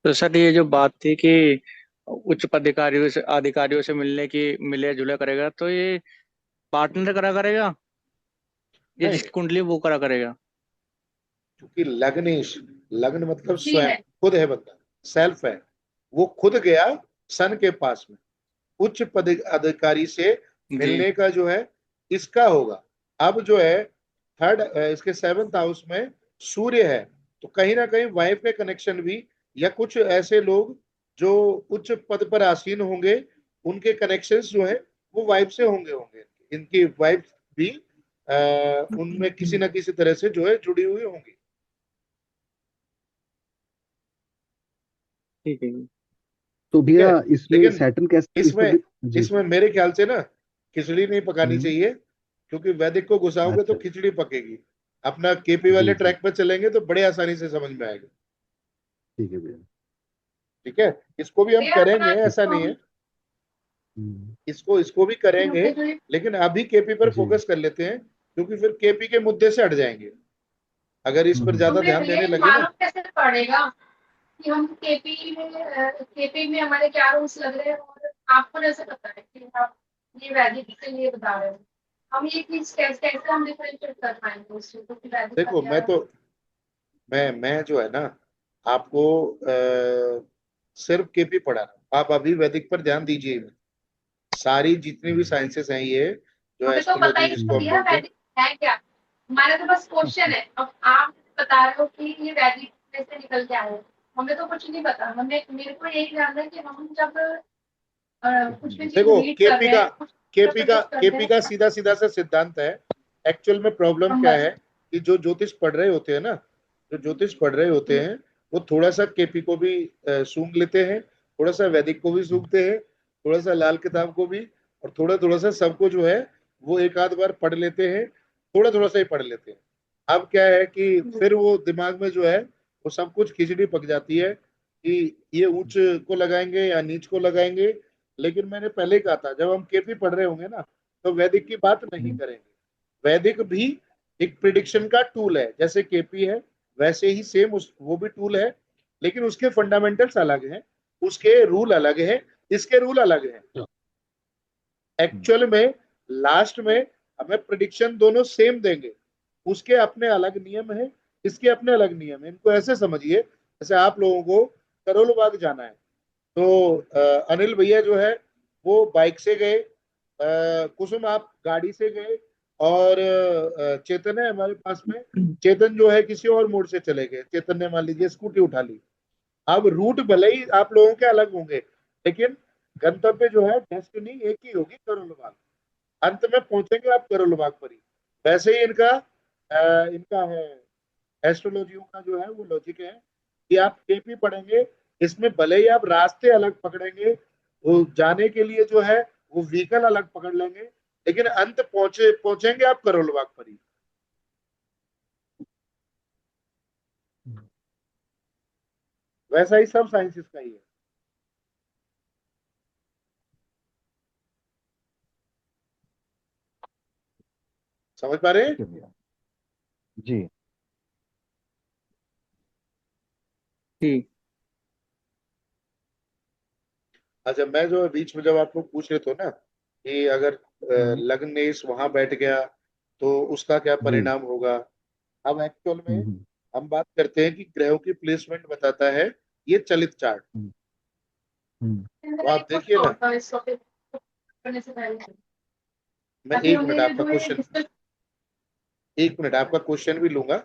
[SPEAKER 4] तो सर ये जो बात थी कि उच्च अधिकारियों से मिलने की, मिले जुले करेगा, तो ये पार्टनर करा करेगा या
[SPEAKER 2] नहीं,
[SPEAKER 4] जिसकी कुंडली वो करा करेगा?
[SPEAKER 2] क्योंकि लग्नेश, लग्न मतलब
[SPEAKER 3] जी
[SPEAKER 2] स्वयं,
[SPEAKER 3] है।
[SPEAKER 2] खुद है बंदा, सेल्फ है। वो खुद गया सन के पास में, उच्च पद अधिकारी से
[SPEAKER 4] जी।
[SPEAKER 2] मिलने का जो है इसका होगा। अब जो है थर्ड, इसके सेवन्थ हाउस में सूर्य है, तो कहीं ना कहीं वाइफ के कनेक्शन भी, या कुछ ऐसे लोग जो उच्च पद पर आसीन होंगे, उनके कनेक्शंस जो है वो वाइफ से होंगे होंगे इनकी वाइफ भी उनमें किसी ना किसी तरह से जो है जुड़ी हुई होंगी।
[SPEAKER 4] ठीक है।
[SPEAKER 1] तो
[SPEAKER 2] ठीक है।
[SPEAKER 1] भैया इसमें
[SPEAKER 2] लेकिन
[SPEAKER 1] सैटर्न कैसे इसमें
[SPEAKER 2] इसमें
[SPEAKER 1] जी।
[SPEAKER 2] इसमें मेरे ख्याल से ना खिचड़ी नहीं पकानी
[SPEAKER 1] हम्म।
[SPEAKER 2] चाहिए, क्योंकि वैदिक को घुसाओगे तो
[SPEAKER 1] अच्छा।
[SPEAKER 2] खिचड़ी पकेगी। अपना केपी
[SPEAKER 1] जी
[SPEAKER 2] वाले
[SPEAKER 1] जी।
[SPEAKER 2] ट्रैक पर चलेंगे तो बड़े आसानी से समझ में आएगा।
[SPEAKER 1] ठीक है भैया।
[SPEAKER 2] ठीक है। इसको भी हम
[SPEAKER 3] ये अपना
[SPEAKER 2] करेंगे,
[SPEAKER 1] ठीक।
[SPEAKER 2] ऐसा नहीं है,
[SPEAKER 1] हम्म।
[SPEAKER 2] इसको भी करेंगे।
[SPEAKER 3] मुझे जो ये
[SPEAKER 2] लेकिन अभी केपी पर
[SPEAKER 1] जी।
[SPEAKER 2] फोकस कर लेते हैं, क्योंकि फिर केपी के मुद्दे से हट जाएंगे अगर इस पर ज्यादा
[SPEAKER 3] हमें
[SPEAKER 2] ध्यान देने
[SPEAKER 3] ये
[SPEAKER 2] लगे ना।
[SPEAKER 3] मालूम कैसे पड़ेगा कि हम केपी में हमारे क्या रूल्स लग रहे हैं, और आपको कैसे पता है कि आप ये वैलिड के लिए बता रहे हो? हम ये चीज कैसे कैसे हम डिफरेंशिएट कर पाएंगे उस चीज को कि वैलिड का
[SPEAKER 2] देखो
[SPEAKER 3] क्या
[SPEAKER 2] मैं
[SPEAKER 3] है?
[SPEAKER 2] तो मैं जो है ना आपको सिर्फ केपी पढ़ा रहा हूँ, आप अभी वैदिक पर ध्यान दीजिए। सारी जितनी भी साइंसेस हैं ये, जो
[SPEAKER 3] हमें तो पता
[SPEAKER 2] एस्ट्रोलॉजी
[SPEAKER 3] ही
[SPEAKER 2] जिसको
[SPEAKER 3] नहीं
[SPEAKER 2] हम
[SPEAKER 3] दिया
[SPEAKER 2] बोलते हैं।
[SPEAKER 3] वैलिड है क्या। हमारा तो बस क्वेश्चन है, अब आप बता रहे हो कि ये वैलिड में से निकल के आए। हमें तो कुछ नहीं पता, हमें मेरे को यही जानना है कि हम जब कुछ भी चीज
[SPEAKER 2] देखो
[SPEAKER 3] रीड कर रहे हैं, कुछ प्रवेश करते
[SPEAKER 2] केपी
[SPEAKER 3] हैं,
[SPEAKER 2] का सीधा सीधा सा सिद्धांत है। एक्चुअल में प्रॉब्लम क्या
[SPEAKER 3] नंबर।
[SPEAKER 2] है कि जो ज्योतिष पढ़ रहे होते हैं ना, जो ज्योतिष पढ़ रहे होते हैं, वो थोड़ा सा केपी को भी सूंघ लेते हैं, थोड़ा सा वैदिक को भी सूंघते हैं, थोड़ा सा लाल किताब को भी, और थोड़ा थोड़ा सा सबको जो है वो एक आध बार पढ़ लेते हैं, थोड़ा थोड़ा सा ही पढ़ लेते हैं। अब क्या है कि फिर वो दिमाग में जो है वो सब कुछ खिचड़ी पक जाती है कि ये उच्च को लगाएंगे या नीच को लगाएंगे। लेकिन मैंने पहले ही कहा था, जब हम केपी पढ़ रहे होंगे ना, तो वैदिक की बात नहीं करेंगे। वैदिक भी एक प्रिडिक्शन का टूल है, जैसे केपी है वैसे ही सेम वो भी टूल है, लेकिन उसके फंडामेंटल्स अलग हैं, उसके रूल अलग है, इसके रूल अलग हैं। एक्चुअल में लास्ट में हमें प्रिडिक्शन दोनों सेम देंगे, उसके अपने अलग नियम है, इसके अपने अलग नियम है। इनको ऐसे समझिए जैसे आप लोगों को करोल बाग जाना है, तो अनिल भैया जो है वो बाइक से गए, कुसुम आप गाड़ी से गए, और चेतन है हमारे पास में, चेतन जो है किसी और मोड़ से चले गए, चेतन ने मान लीजिए स्कूटी उठा ली। अब रूट भले ही आप लोगों के अलग होंगे, लेकिन गंतव्य जो है, डेस्टिनी एक ही होगी, करोल बाग। अंत में पहुंचेंगे आप करोल बाग पर ही। वैसे ही इनका है एस्ट्रोलॉजियों का जो है वो लॉजिक है कि आप केपी पढ़ेंगे, इसमें भले ही आप रास्ते अलग पकड़ेंगे, वो जाने के लिए जो है वो व्हीकल अलग पकड़ लेंगे, लेकिन अंत पहुंचेंगे आप करोल बाग पर ही। वैसा ही सब साइंसेस का ही है। समझ पा रहे हैं?
[SPEAKER 1] ठीक है भैया। जी।
[SPEAKER 4] जी।
[SPEAKER 2] अच्छा, मैं जो बीच में जब आप लोग पूछ रहे थे ना कि अगर
[SPEAKER 1] हम्म।
[SPEAKER 2] लग्नेश वहां बैठ गया तो उसका क्या
[SPEAKER 1] जी।
[SPEAKER 2] परिणाम होगा। अब एक्चुअल में
[SPEAKER 1] हम्म।
[SPEAKER 2] हम बात करते हैं कि ग्रहों की प्लेसमेंट बताता है ये चलित चार्ट।
[SPEAKER 1] हम्म। हम्म।
[SPEAKER 2] तो आप
[SPEAKER 3] एक
[SPEAKER 2] देखिए
[SPEAKER 3] क्वेश्चन और
[SPEAKER 2] ना,
[SPEAKER 3] था इस टॉपिक करने से पहले।
[SPEAKER 2] मैं
[SPEAKER 3] अभी
[SPEAKER 2] एक मिनट
[SPEAKER 3] हमने
[SPEAKER 2] आपका
[SPEAKER 3] जो ये
[SPEAKER 2] क्वेश्चन,
[SPEAKER 3] डिस्कस
[SPEAKER 2] एक मिनट आपका क्वेश्चन भी लूंगा।